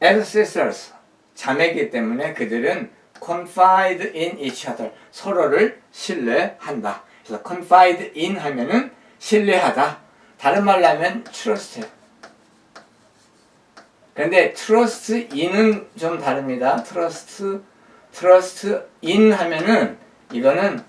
as sisters 자매이기 때문에 그들은 confide in each other 서로를 신뢰한다. 그래서 confide in 하면은 신뢰하다. 다른 말로 하면 trust. 그런데 trust in은 좀 다릅니다. trust in 하면은 이거는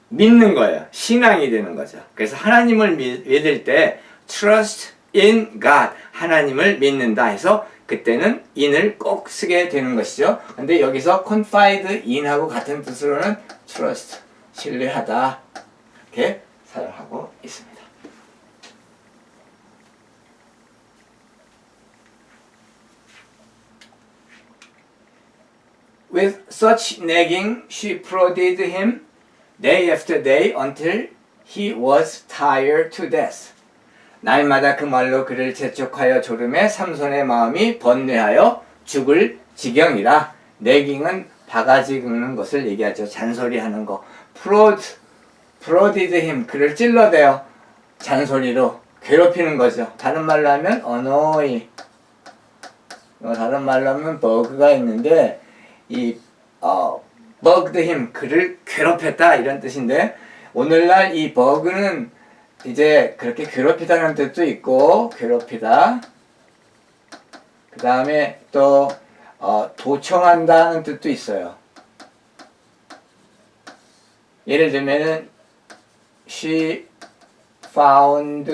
믿는 거예요. 신앙이 되는 거죠. 그래서 하나님을 믿을 때 trust in God 하나님을 믿는다 해서 그때는 in을 꼭 쓰게 되는 것이죠. 근데 여기서 confide in하고 같은 뜻으로는 trust, 신뢰하다 이렇게 사용하고 있습니다. With such nagging, she prodded him day after day until he was tired to death. 날마다 그 말로 그를 재촉하여 조름에 삼손의 마음이 번뇌하여 죽을 지경이라. 내깅은 바가지 긁는 것을 얘기하죠. 잔소리하는 거. prodded him 그를 찔러대요. 잔소리로 괴롭히는 거죠. 다른 말로 하면 annoy. 다른 말로 하면 bug가 있는데 이 bugged him 그를 괴롭혔다 이런 뜻인데, 오늘날 이 bug는 이제 그렇게 괴롭히다는 뜻도 있고 괴롭히다. 그 다음에 또 도청한다는 뜻도 있어요. 예를 들면은 she found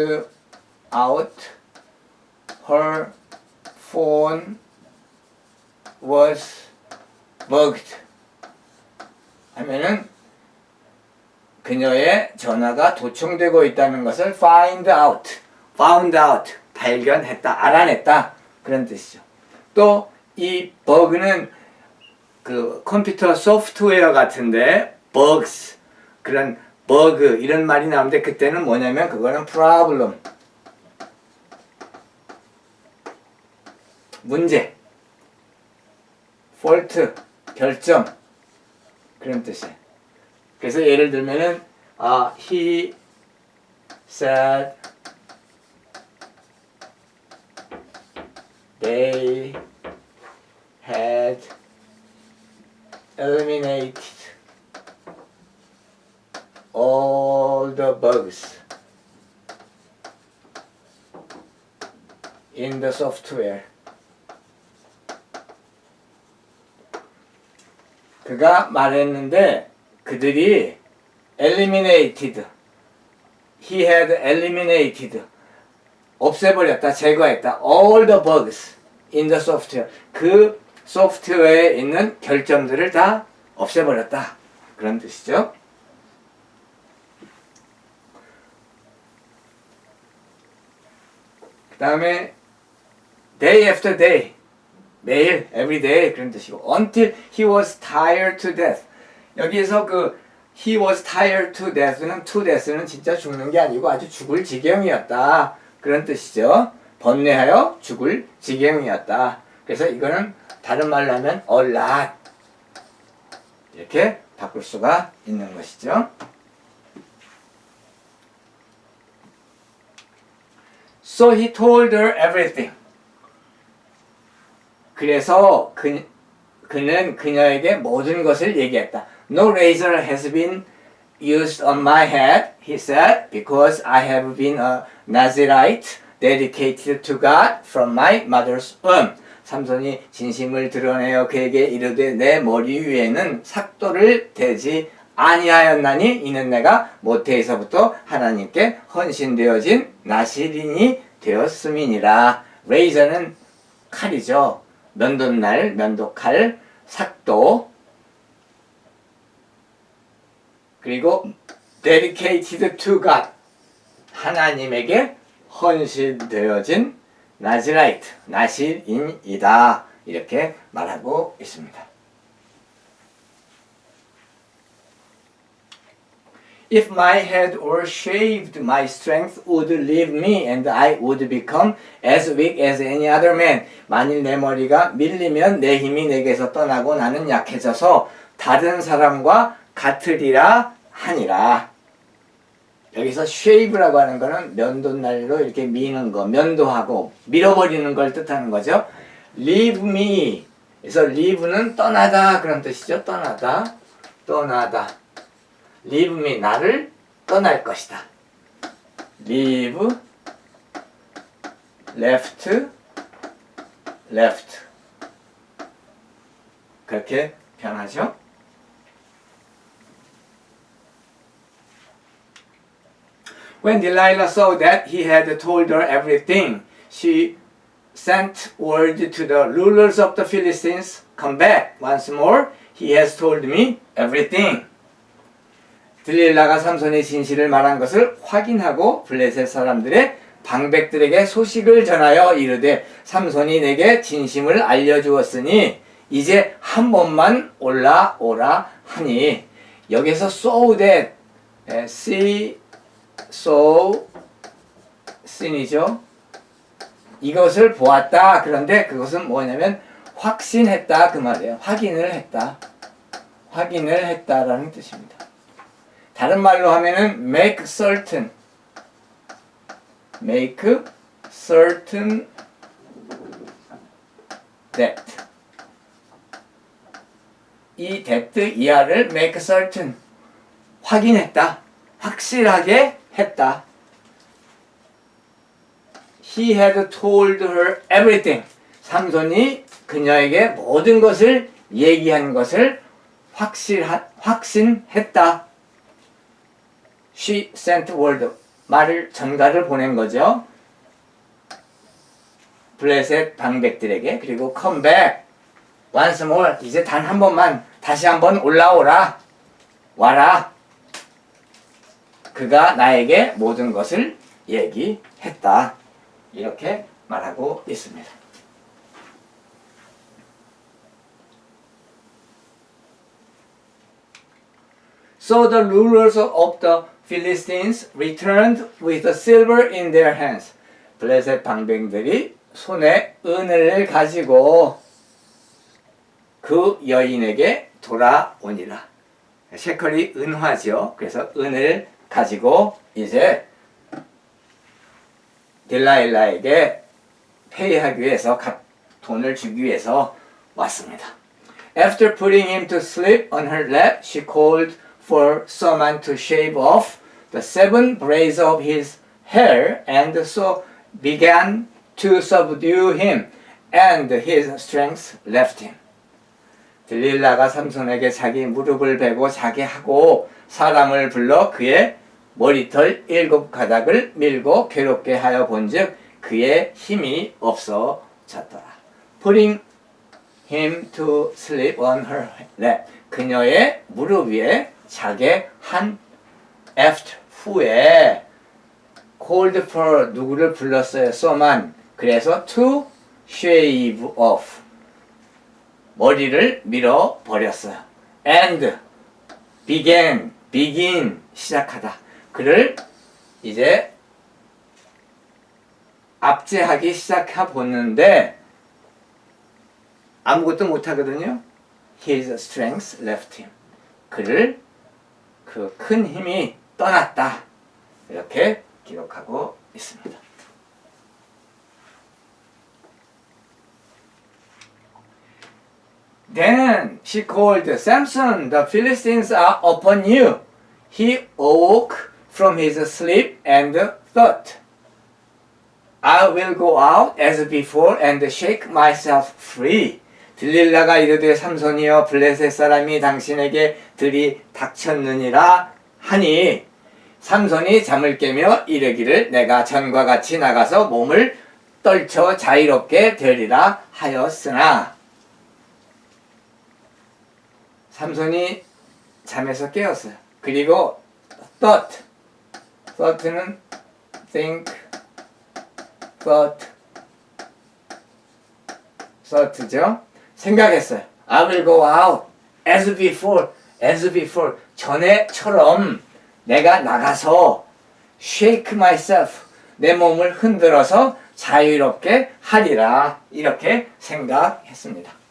out her phone was bugged 하면은 그녀의 전화가 도청되고 있다는 것을 found out 발견했다, 알아냈다 그런 뜻이죠. 또 이 버그는 그 컴퓨터 소프트웨어 같은데 bugs 그런 버그 이런 말이 나오는데 그때는 뭐냐면 그거는 problem 문제, fault 결점 그런 뜻이에요. 그래서 예를 들면은 he said they had eliminated all the bugs in the software. 그가 말했는데 그들이 eliminated, he had eliminated, 없애버렸다, 제거했다, all the bugs in the software, 그 소프트웨어에 있는 결점들을 다 없애버렸다 그런 뜻이죠. 그 다음에 day after day, 매일, every day 그런 뜻이고, until he was tired to death. 여기에서 그 he was tired to death는 to death는 진짜 죽는 게 아니고 아주 죽을 지경이었다 그런 뜻이죠. 번뇌하여 죽을 지경이었다. 그래서 이거는 다른 말로 하면 a lot 이렇게 바꿀 수가 있는 것이죠. So he told her everything. 그래서 그는 그녀에게 모든 것을 얘기했다. No razor has been used on my head, he said, because I have been a Nazirite dedicated to God from my mother's womb. 삼손이 진심을 드러내어 그에게 이르되 내 머리 위에는 삭도를 대지 아니하였나니 이는 내가 모태에서부터 하나님께 헌신되어진 나실인이 되었음이니라. 레이저는 칼이죠. 면도날, 면도칼, 삭도. 그리고 dedicated to God, 하나님에게 헌신되어진 나즈라이트, 나실인이다. 이렇게 말하고 있습니다. If my head were shaved, my strength would leave me and I would become as weak as any other man. 만일 내 머리가 밀리면 내 힘이 내게서 떠나고 나는 약해져서 다른 사람과 같으리라 하니라. 여기서 shave라고 하는 거는 면도날로 이렇게 미는 거, 면도하고 밀어버리는 걸 뜻하는 거죠. leave me. 그래서 leave는 떠나다 그런 뜻이죠. 떠나다, 떠나다. leave me, 나를 떠날 것이다. leave, left, left. 그렇게 변하죠. When Delilah saw that he had told her everything, she sent word to the rulers of the Philistines, come back once more, he has told me everything. 들릴라가 삼손의 진실을 말한 것을 확인하고 블레셋 사람들의 방백들에게 소식을 전하여 이르되 삼손이 내게 진심을 알려주었으니 이제 한 번만 올라오라 하니. 여기서 so that, see, so, sin이죠. 이것을 보았다. 그런데 그것은 뭐냐면 확신했다 그 말이에요. 확인을 했다. 확인을 했다라는 뜻입니다. 다른 말로 하면은 make certain, make certain that. 이 that 이하를 make certain, 확인했다, 확실하게 했다. He had told her everything. 삼손이 그녀에게 모든 것을 얘기한 것을 확신했다. She sent word. 전가를 보낸 거죠. 블레셋 방백들에게. 그리고 come back once more. 이제 단 한 번만 다시 한번 올라오라. 와라. 그가 나에게 모든 것을 얘기했다. 이렇게 말하고 있습니다. So the rulers of the Philistines returned with the silver in their hands. 블레셋 방백들이 손에 은을 가지고 그 여인에게 돌아오니라. 셰컬이 은화죠. 그래서 은을 가지고 이제 딜라일라에게 페이하기 위해서 돈을 주기 위해서 왔습니다. After putting him to sleep on her lap, she called for someone to shave off the 7 braids of his hair and so began to subdue him and his strength left him. 들릴라가 삼손에게 자기 무릎을 베고 자게 하고 사람을 불러 그의 머리털 7가닥을 밀고 괴롭게 하여 본즉 그의 힘이 없어졌더라. Putting him to sleep on her lap. 그녀의 무릎 위에 자게 한 after 후에 called for 누구를 불렀어요? someone. 그래서 to shave off. 머리를 밀어 버렸어요. And begin 시작하다. 그를 이제 압제하기 시작해 보는데 아무것도 못하거든요. His strength left him. 그를 그 큰 힘이 떠났다. 이렇게 기록하고 있습니다. Then she called, Samson, the Philistines are upon you. he awoke from his sleep and thought, I will go out as before and shake myself free. 들릴라가 이르되 삼손이여 블레셋 사람이 당신에게 들이 닥쳤느니라 하니 삼손이 잠을 깨며 이르기를 내가 전과 같이 나가서 몸을 떨쳐 자유롭게 되리라 하였으나 삼손이 잠에서 깨었어요. 그리고 thought는 think, thought죠. 생각했어요. I will go out as before 전에처럼 내가 나가서 shake myself 내 몸을 흔들어서 자유롭게 하리라 이렇게 생각했습니다.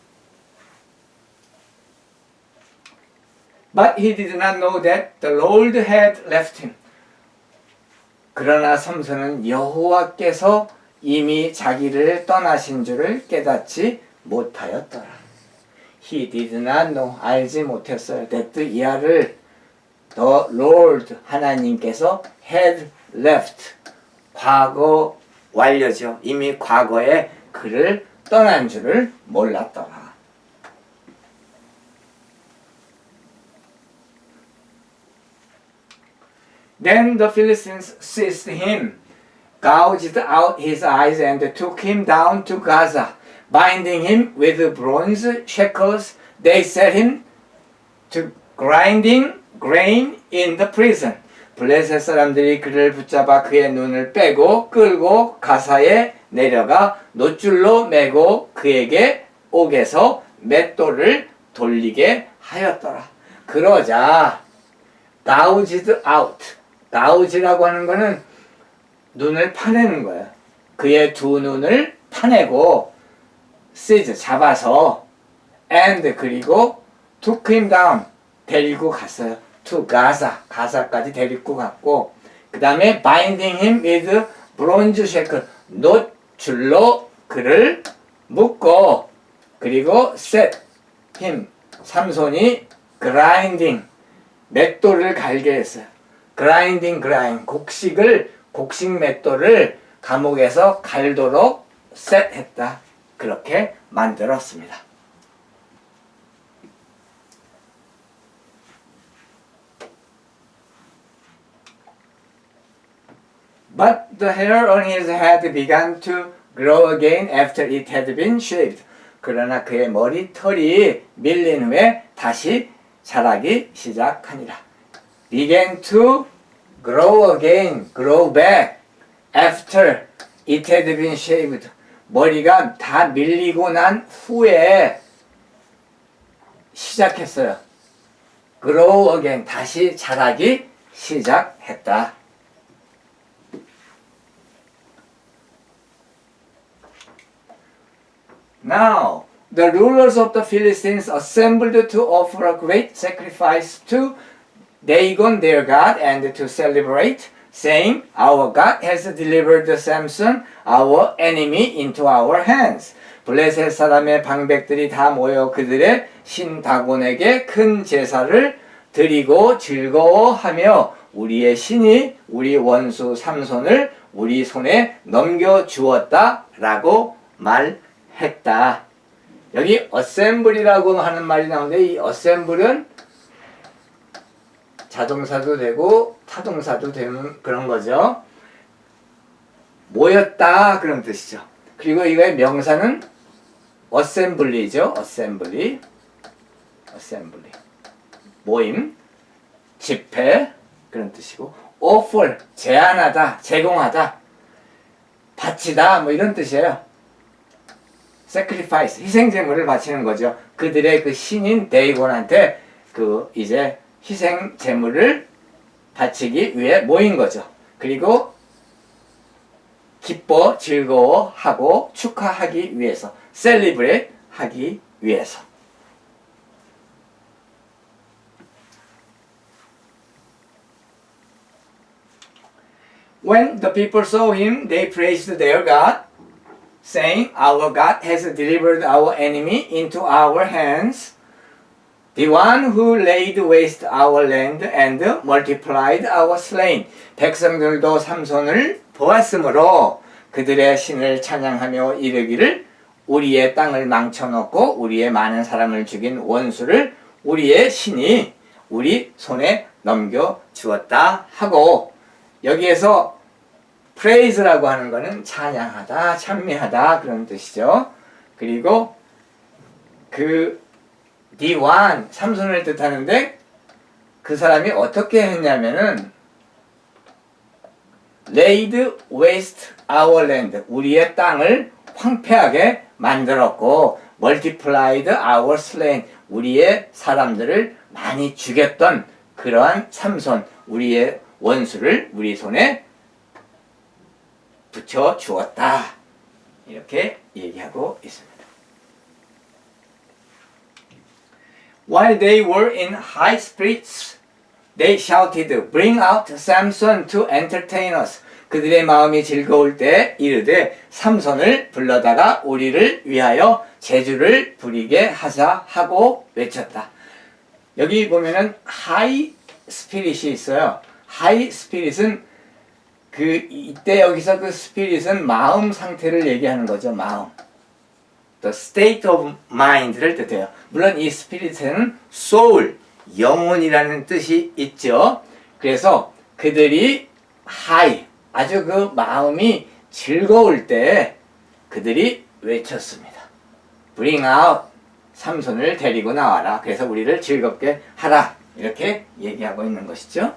But he did not know that the Lord had left him. 그러나 삼손은 여호와께서 이미 자기를 떠나신 줄을 깨닫지 못하였더라. He did not know, 알지 못했어요. that 이하를 the Lord 하나님께서 had left 과거 완료죠. 이미 과거에 그를 떠난 줄을 몰랐더라. Then the Philistines seized him, gouged out his eyes, and took him down to Gaza. Binding him with bronze shackles, they set him to grinding grain in the prison. 블레셋 사람들이 그를 붙잡아 그의 눈을 빼고 끌고 가사에 내려가 놋줄로 매고 그에게 옥에서 맷돌을 돌리게 하였더라. 그러자 gouged out. gouge라고 하는 거는 눈을 파내는 거예요. 그의 두 눈을 파내고 seize 잡아서 and 그리고 took him down 데리고 갔어요. to Gaza 가사까지 데리고 갔고 그 다음에 binding him with bronze shackle 놋줄로 그를 묶고 그리고 set him 삼손이 grinding 맷돌을 갈게 했어요. grind 곡식 맷돌을 감옥에서 갈도록 셋했다. 그렇게 만들었습니다. But the hair on his head began to grow again after it had been shaved. 그러나 그의 머리털이 밀린 후에 다시 자라기 시작하니라. Began to grow again, grow back after it had been shaved. 머리가 다 밀리고 난 후에 시작했어요. grow again, 다시 자라기 시작했다. Now, the rulers of the Philistines assembled to offer a great sacrifice to Dagon their god and to celebrate, saying, Our God has delivered Samson, our enemy, into our hands. 블레셋 사람의 방백들이 다 모여 그들의 신 다곤에게 큰 제사를 드리고 즐거워하며 우리의 신이 우리 원수 삼손을 우리 손에 넘겨주었다라고 말했다. 여기 assembly라고 하는 말이 나오는데 이 assembly는 자동사도 되고 타동사도 되는 그런 거죠. 모였다 그런 뜻이죠. 그리고 이거의 명사는 assembly죠. assembly. 모임, 집회 그런 뜻이고 offer 제안하다, 제공하다, 바치다 뭐 이런 뜻이에요. sacrifice 희생제물을 바치는 거죠. 그들의 그 신인 데이곤한테 그 이제 희생 제물을 바치기 위해 모인 거죠. 그리고 기뻐 즐거워하고 축하하기 위해서 celebrate 하기 위해서. When the people saw him, they praised their God, saying, Our God has delivered our enemy into our hands. The one who laid waste our land and multiplied our slain. 백성들도 삼손을 보았으므로 그들의 신을 찬양하며 이르기를 우리의 땅을 망쳐놓고 우리의 많은 사람을 죽인 원수를 우리의 신이 우리 손에 넘겨주었다 하고, 여기에서 praise라고 하는 것은 찬양하다, 찬미하다 그런 뜻이죠. 그리고 그 the one, 삼손을 뜻하는데 그 사람이 어떻게 했냐면은 laid waste our land, 우리의 땅을 황폐하게 만들었고 multiplied our slain, 우리의 사람들을 많이 죽였던 그러한 삼손, 우리의 원수를 우리 손에 붙여 주었다, 이렇게 얘기하고 있습니다. While they were in high spirits, they shouted, "Bring out Samson to entertain us." 그들의 마음이 즐거울 때 이르되 삼손을 불러다가 우리를 위하여 제주를 부리게 하자 하고 외쳤다. 여기 보면은 high spirit이 있어요. high spirit은 이때 여기서 그 spirit은 마음 상태를 얘기하는 거죠. 마음. The state of mind를 뜻해요. 물론 이 spirit에는 soul, 영혼이라는 뜻이 있죠. 그래서 그들이 high, 아주 그 마음이 즐거울 때 그들이 외쳤습니다. Bring out, 삼손을 데리고 나와라. 그래서 우리를 즐겁게 하라. 이렇게 얘기하고 있는 것이죠.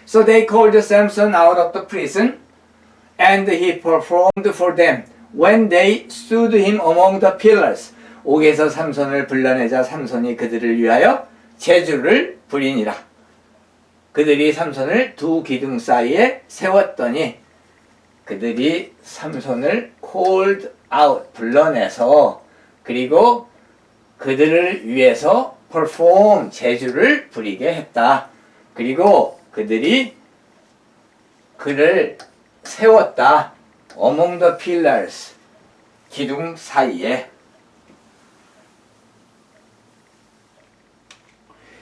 So they called Samson out of the prison, and he performed for them when they stood him among the pillars. 옥에서 삼손을 불러내자 삼손이 그들을 위하여 제주를 부리니라. 그들이 삼손을 두 기둥 사이에 세웠더니, 그들이 삼손을 called out, 불러내서, 그리고 그들을 위해서 perform, 제주를 부리게 했다. 그리고 그들이 그를 세웠다. among the pillars, 기둥 사이에.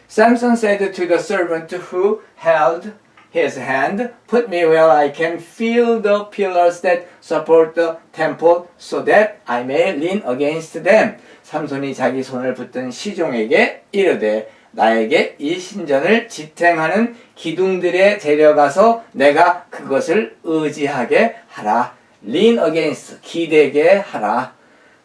Samson said to the servant who held his hand, "Put me where I can feel the pillars that support the temple, so that I may lean against them." 삼손이 자기 손을 붙든 시종에게 이르되, 나에게 이 신전을 지탱하는 기둥들에 데려가서 내가 그것을 의지하게 하라. Lean against, 기대게 하라.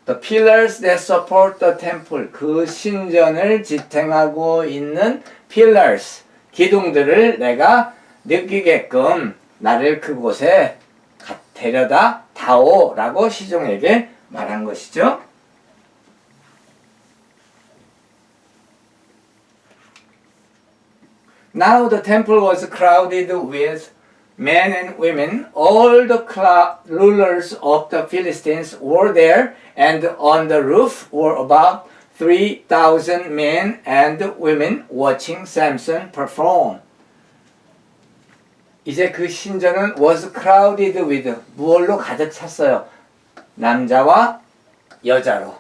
The pillars that support the temple, 그 신전을 지탱하고 있는 pillars, 기둥들을 내가 느끼게끔 나를 그곳에 데려다 다오라고 시종에게 말한 것이죠. Now the temple was crowded with men and women. All the rulers of the Philistines were there, and on the roof were about 3,000 men and women watching Samson perform. 이제 그 신전은 was crowded with, 무얼로 가득 찼어요? 남자와 여자로.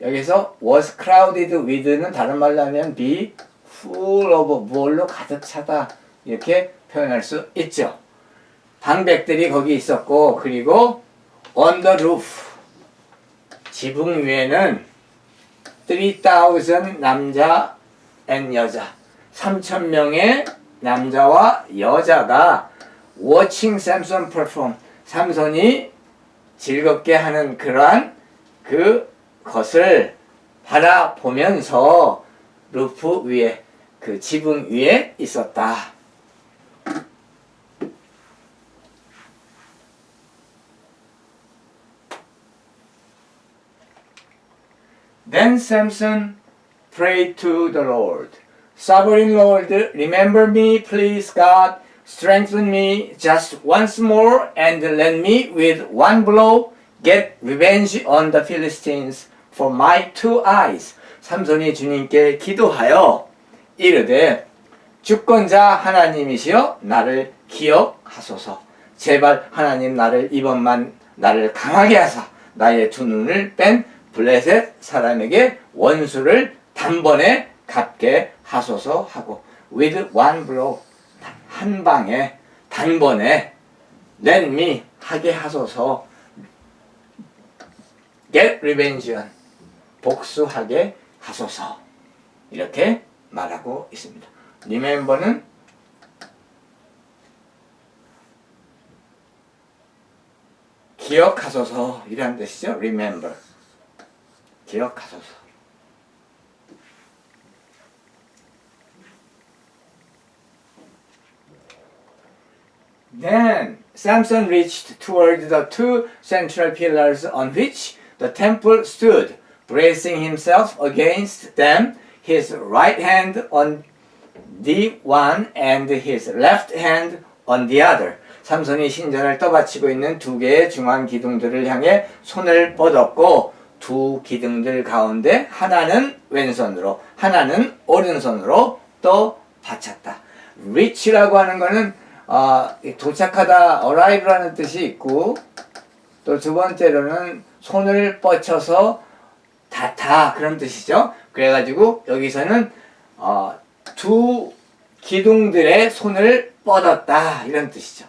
여기서 was crowded with는 다른 말로 하면 be full of, 무얼로 가득 차다, 이렇게 표현할 수 있죠. 방백들이 거기 있었고, 그리고 on the roof, 지붕 위에는 3,000 남자 and 여자, 3,000명의 남자와 여자가 watching Samson perform, 삼손이 즐겁게 하는 그러한 그것을 바라보면서 루프 위에, 그 지붕 위에 있었다. Then Samson prayed to the Lord. Sovereign Lord, remember me, please God. Strengthen me just once more and let me with one blow get revenge on the Philistines for my two eyes. 삼손이 주님께 기도하여 이르되, 주권자 하나님이시여 나를 기억하소서. 제발 하나님, 나를 이번만 나를 강하게 하사 나의 두 눈을 뺀 블레셋 사람에게 원수를 단번에 갚게 하소서 하고 with one blow 한 방에 단번에 let me 하게 하소서 get revenge on 복수하게 하소서 이렇게 말하고 있습니다. remember는 기억하소서 이란 뜻이죠. remember 기억하소서. Then Samson reached toward the two central pillars on which the temple stood, bracing himself against them, his right hand on the one and his left hand on the other. 삼손이 신전을 떠받치고 있는 두 개의 중앙 기둥들을 향해 손을 뻗었고 두 기둥들 가운데 하나는 왼손으로 하나는 오른손으로 또 받쳤다. reach라고 하는 거는 도착하다 arrive라는 뜻이 있고 또 두 번째로는 손을 뻗쳐서 닿다 그런 뜻이죠. 그래가지고 여기서는 두 기둥들의 손을 뻗었다 이런 뜻이죠.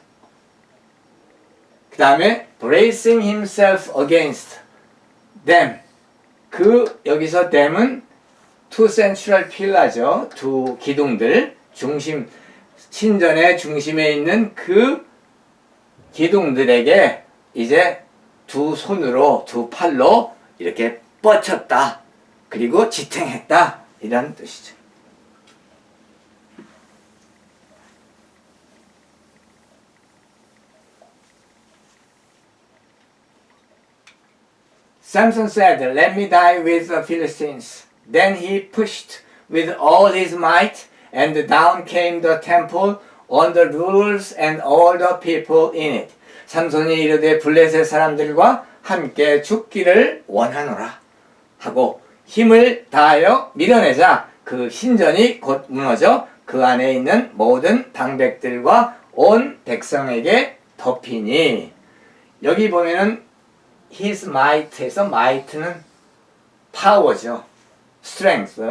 그 다음에 bracing himself against them 여기서 them은 two central pillar죠. 두 기둥들 중심 신전의 중심에 있는 그 기둥들에게 이제 두 손으로 두 팔로 이렇게 뻗쳤다. 그리고 지탱했다. 이런 뜻이죠. Samson said, "Let me die with the Philistines." Then he pushed with all his might, and down came the temple on the rulers and all the people in it. 삼손이 이르되 블레셋 사람들과 함께 죽기를 원하노라 하고 힘을 다하여 밀어내자 그 신전이 곧 무너져 그 안에 있는 모든 방백들과 온 백성에게 덮이니. 여기 보면은 his might에서 might는 파워죠. strength.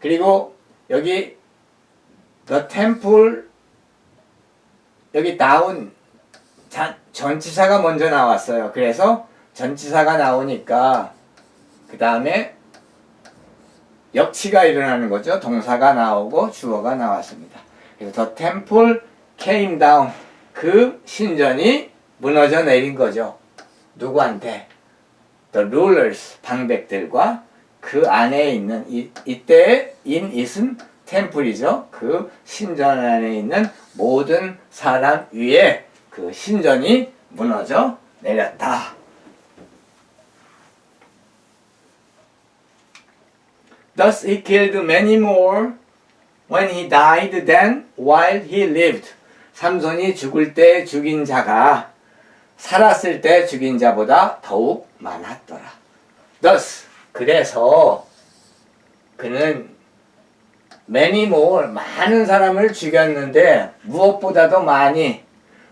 그리고 여기 the temple 여기 down 전치사가 먼저 나왔어요. 그래서 전치사가 나오니까 그 다음에 역치가 일어나는 거죠. 동사가 나오고 주어가 나왔습니다. 그래서 the temple came down 그 신전이 무너져 내린 거죠. 누구한테? The rulers 방백들과 그 안에 있는 이때 in it은 템플이죠. 그 신전 안에 있는 모든 사람 위에 그 신전이 무너져 내렸다. Thus he killed many more when he died than while he lived. 삼손이 죽을 때 죽인 자가 살았을 때 죽인 자보다 더욱 많았더라. Thus 그래서 그는 many more 많은 사람을 죽였는데 무엇보다도 많이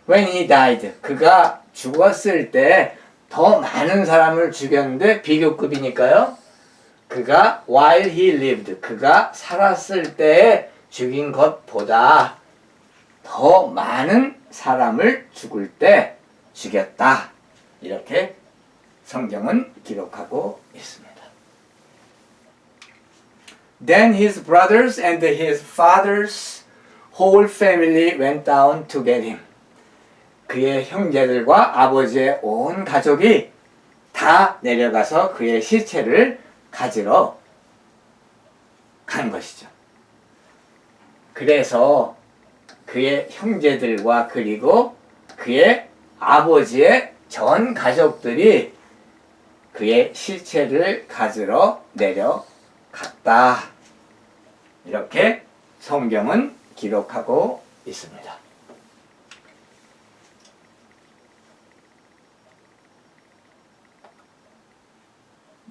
when he died 그가 죽었을 때 더 많은 사람을 죽였는데 비교급이니까요. 그가 while he lived 그가 살았을 때 죽인 것보다 더 많은 사람을 죽을 때 죽였다. 이렇게 성경은 기록하고 있습니다. Then his brothers and his father's whole family went down to get him. 그의 형제들과 아버지의 온 가족이 다 내려가서 그의 시체를 가지러 간 것이죠. 그래서 그의 형제들과 그리고 그의 아버지의 전 가족들이 그의 시체를 가지러 내려갔다. 이렇게 성경은 기록하고 있습니다.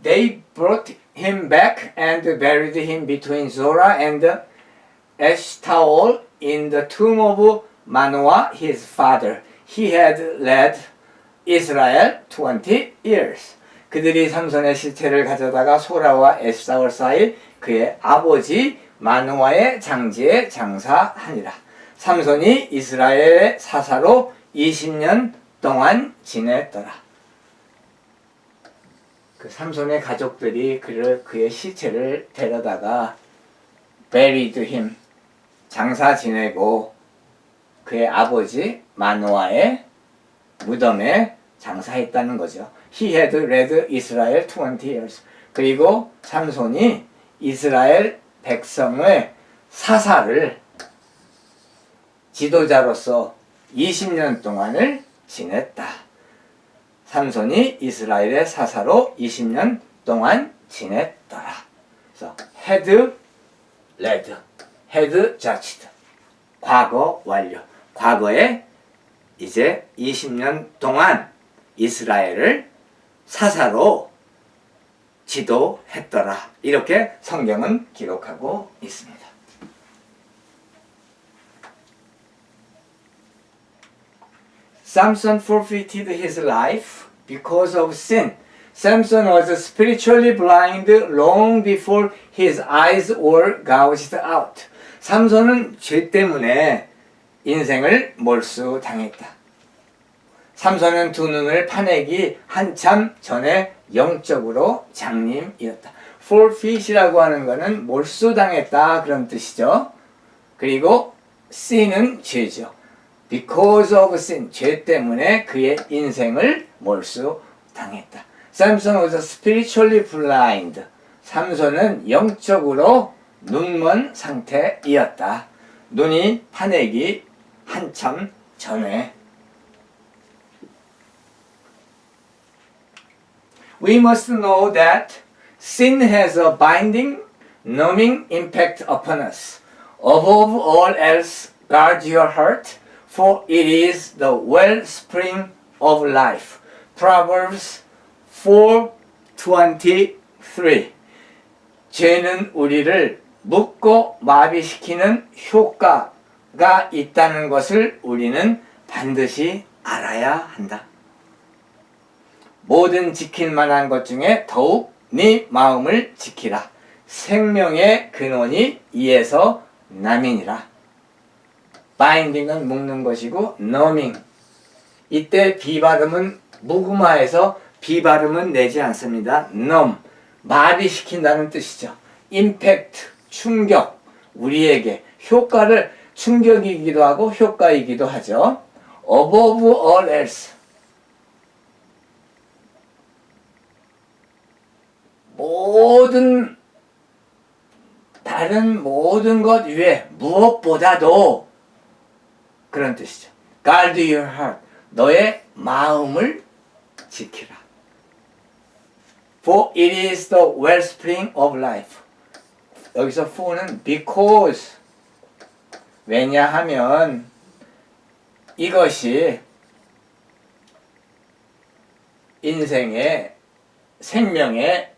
They brought him back and buried him between Zorah and Eshtaol in the tomb of Manoah his father. He had led Israel 20 years. 그들이 삼손의 시체를 가져다가 소라와 에사울 사이 그의 아버지 마누아의 장지에 장사하니라. 삼손이 이스라엘의 사사로 20년 동안 지냈더라. 그 삼손의 가족들이 그의 시체를 데려다가 buried him, 장사 지내고 그의 아버지 마노아의 무덤에 장사했다는 거죠. He had led Israel 20 years. 그리고 삼손이 이스라엘 백성의 사사를 지도자로서 20년 동안을 지냈다. 삼손이 이스라엘의 사사로 20년 동안 지냈더라. 그래서 had led, had judged. 과거 완료. 과거에 이제 20년 동안 이스라엘을 사사로 지도했더라. 이렇게 성경은 기록하고 있습니다. Samson forfeited his life because of sin. Samson was spiritually blind long before his eyes were gouged out. 삼손은 죄 때문에 인생을 몰수당했다. 삼손은 두 눈을 파내기 한참 전에 영적으로 장님이었다. forfeit이라고 하는 것은 몰수당했다 그런 뜻이죠. 그리고 sin은 죄죠. Because of sin, 죄 때문에 그의 인생을 몰수당했다. Samson was spiritually blind. 삼손은 영적으로 눈먼 상태이었다. 눈이 파내기 한참 전에. We must know that sin has a binding, numbing impact upon us. Above all else, guard your heart, for it is the wellspring of life. Proverbs 4:23. 죄는 우리를 묶고 마비시키는 효과가 있다는 것을 우리는 반드시 알아야 한다. 모든 지킬 만한 것 중에 더욱 네 마음을 지키라. 생명의 근원이 이에서 남이니라. 바인딩은 묶는 것이고 numbing. 이때 비발음은 무구마에서 비발음은 내지 않습니다. numb. 마비시킨다는 뜻이죠. 임팩트. 충격. 우리에게 효과를 충격이기도 하고 효과이기도 하죠. Above all else. 다른 모든 것 위에 무엇보다도 그런 뜻이죠. Guard your heart. 너의 마음을 지키라. For it is the wellspring of life. 여기서 for는 because. 왜냐하면 이것이 인생의 생명의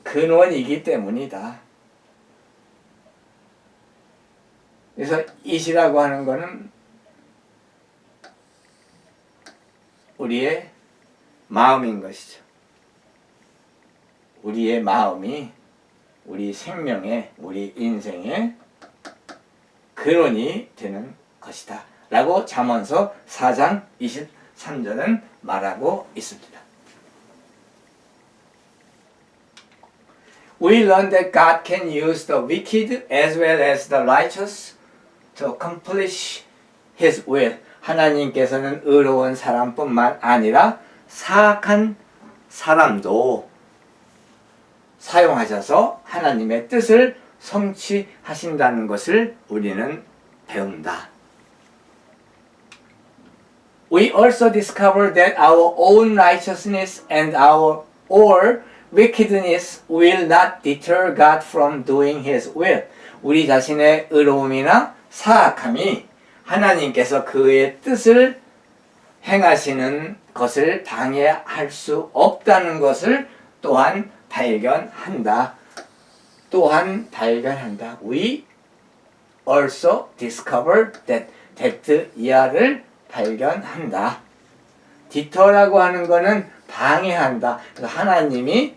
근원이기 때문이다. 그래서 it이라고 하는 것은 우리의 마음인 것이죠. 우리의 마음이 우리 생명의, 우리 인생의 근원이 되는 것이다. 라고 잠언서 4장 23절은 말하고 있습니다. We learn that God can use the wicked as well as the righteous to accomplish His will. 하나님께서는 의로운 사람뿐만 아니라 사악한 사람도 사용하셔서 하나님의 뜻을 성취하신다는 것을 우리는 배운다. We also discover that our own righteousness and our or wickedness will not deter God from doing His will. 우리 자신의 의로움이나 사악함이 하나님께서 그의 뜻을 행하시는 것을 방해할 수 없다는 것을 또한 발견한다. We also discovered that 이하를 발견한다. deter라고 하는 거는 방해한다. 그래서 하나님이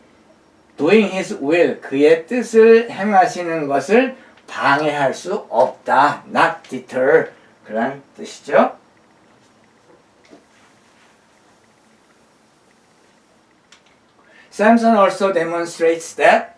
doing his will, 그의 뜻을 행하시는 것을 방해할 수 없다. not deter. 그런 뜻이죠. Samson also demonstrates that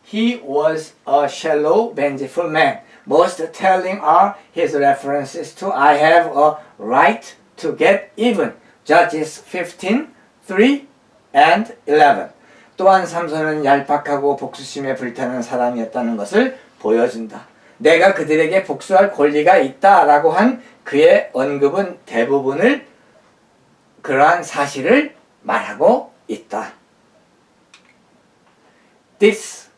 he was a shallow, vengeful man. Most telling are his references to I have a right to get even. Judges 15, 3 and 11. 또한 삼손은 얄팍하고 복수심에 불타는 사람이었다는 것을 보여준다. 내가 그들에게 복수할 권리가 있다라고 한 그의 언급은 대부분을 그러한 사실을 말하고 있다. This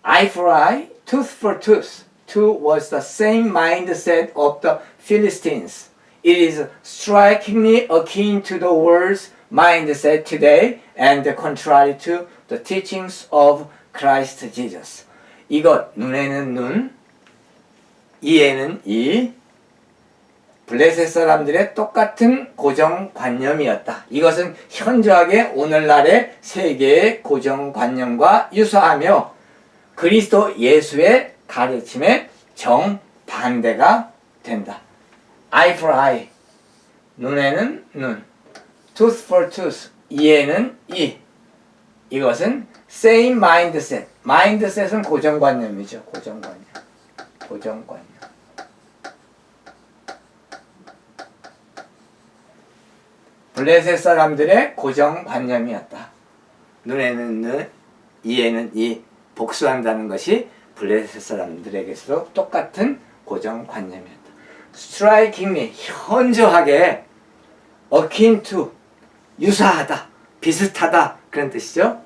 eye for eye, tooth for tooth, too was the same mindset of the Philistines. It is strikingly akin to the world's mindset today and contrary to the teachings of Christ Jesus. 이것, 눈에는 눈, 이에는 이, 블레셋 사람들의 똑같은 고정관념이었다. 이것은 현저하게 오늘날의 세계의 고정관념과 유사하며 그리스도 예수의 가르침에 정반대가 된다. Eye for eye, 눈에는 눈, tooth for tooth, 이에는 이. 이것은 same mindset. mindset은 고정관념이죠. 고정관념. 블레셋 사람들의 고정관념이었다. 눈에는 눈, 이에는 이. 복수한다는 것이 블레셋 사람들에게서도 똑같은 고정관념이었다. strikingly, 현저하게 akin to, 유사하다, 비슷하다 그런 뜻이죠.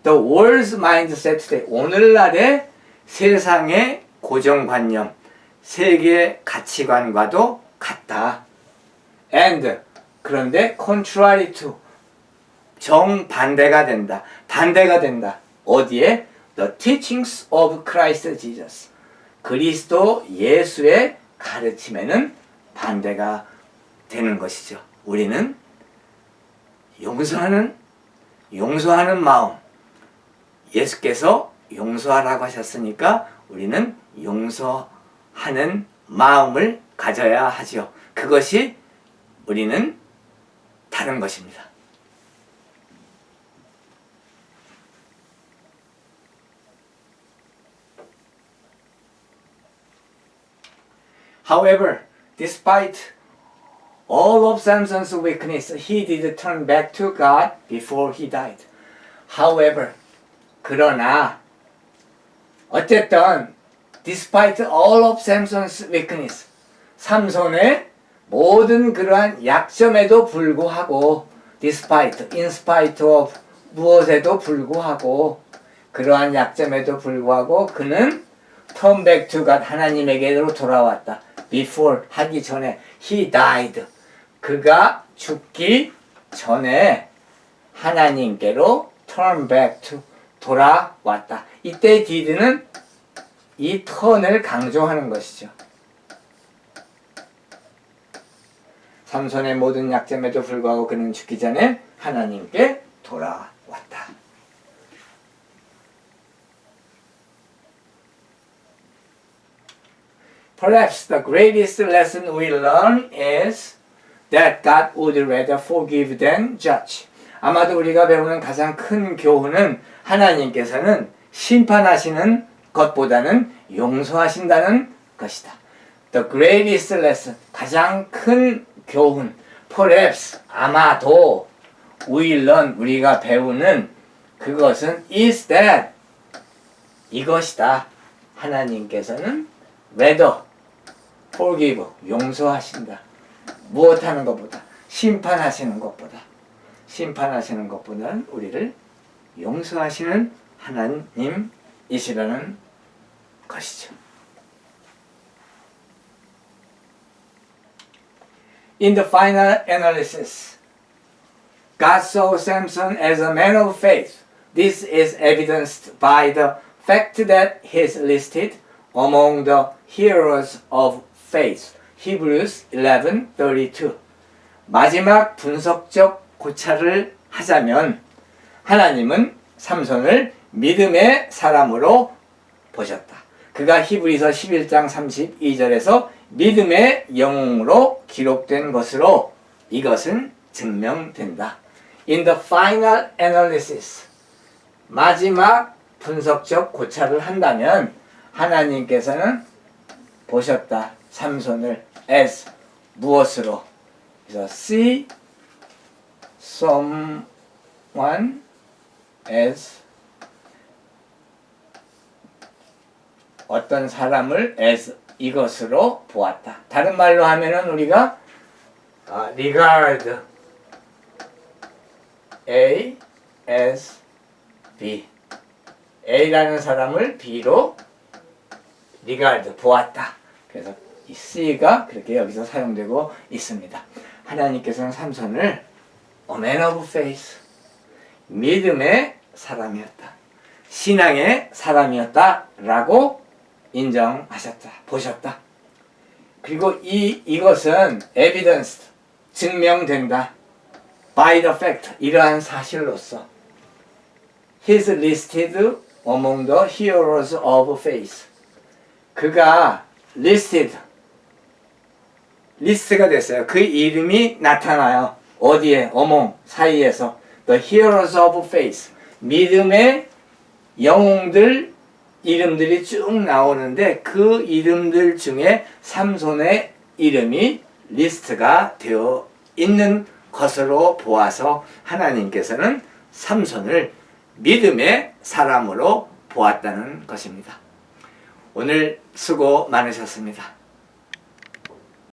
The world's mindset today, 오늘날의 세상의 고정관념, 세계의 가치관과도 같다. And, 그런데 contrary to, 정반대가 된다. 반대가 된다. 어디에? The teachings of Christ Jesus. 그리스도 예수의 가르침에는 반대가 되는 것이죠. 우리는 용서하는 마음. 예수께서 용서하라고 하셨으니까 우리는 용서하는 마음을 가져야 하죠. 그것이 우리는 다른 것입니다. However, despite all of Samson's weakness, he did turn back to God before he died. However, 그러나 어쨌든 despite all of Samson's weakness, 삼손의 모든 그러한 약점에도 불구하고 despite, in spite of 무엇에도 불구하고 그러한 약점에도 불구하고 그는 turn back to God, 하나님에게로 돌아왔다. before, 하기 전에 he died, 그가 죽기 전에 하나님께로 turn back to, 돌아왔다. 이때 did는 이 turn을 강조하는 것이죠. 삼손의 모든 약점에도 불구하고 그는 죽기 전에 하나님께 돌아왔다. Perhaps the greatest lesson we learn is that God would rather forgive than judge. 아마도 우리가 배우는 가장 큰 교훈은 하나님께서는 심판하시는 것보다는 용서하신다는 것이다. The greatest lesson, 가장 큰 교훈. Perhaps, 아마도 we learn, 우리가 배우는 그것은 is that, 이것이다. 하나님께서는 rather forgive, 용서하신다. 무엇하는 것보다, 심판하시는 것보다는 우리를 용서하시는 하나님이시라는 것이죠. In the final analysis, God saw Samson as a man of faith. This is evidenced by the fact that he is listed among the heroes of faith. Hebrews 11:32. 마지막 분석적 고찰을 하자면 하나님은 삼손을 믿음의 사람으로 보셨다. 그가 히브리서 11장 32절에서 믿음의 영웅으로 기록된 것으로 이것은 증명된다. In the final analysis, 마지막 분석적 고찰을 한다면 하나님께서는 보셨다. 삼손을 as 무엇으로? 그래서 see someone as 어떤 사람을 as 이것으로 보았다. 다른 말로 하면은 우리가 regard A as B, A라는 사람을 B로 regard 보았다. 그래서 이 C가 그렇게 여기서 사용되고 있습니다. 하나님께서는 삼손을 a man of faith, 믿음의 사람이었다, 신앙의 사람이었다 라고 인정하셨다, 보셨다. 그리고 이것은 evidence, 증명된다. by the fact, 이러한 사실로서 he is listed among the heroes of faith. 그가 listed, 리스트가 됐어요. 그 이름이 나타나요. 어디에? among, 사이에서 the heroes of faith, 믿음의 영웅들 이름들이 쭉 나오는데 그 이름들 중에 삼손의 이름이 리스트가 되어 있는 것으로 보아서 하나님께서는 삼손을 믿음의 사람으로 보았다는 것입니다. 오늘 수고 많으셨습니다.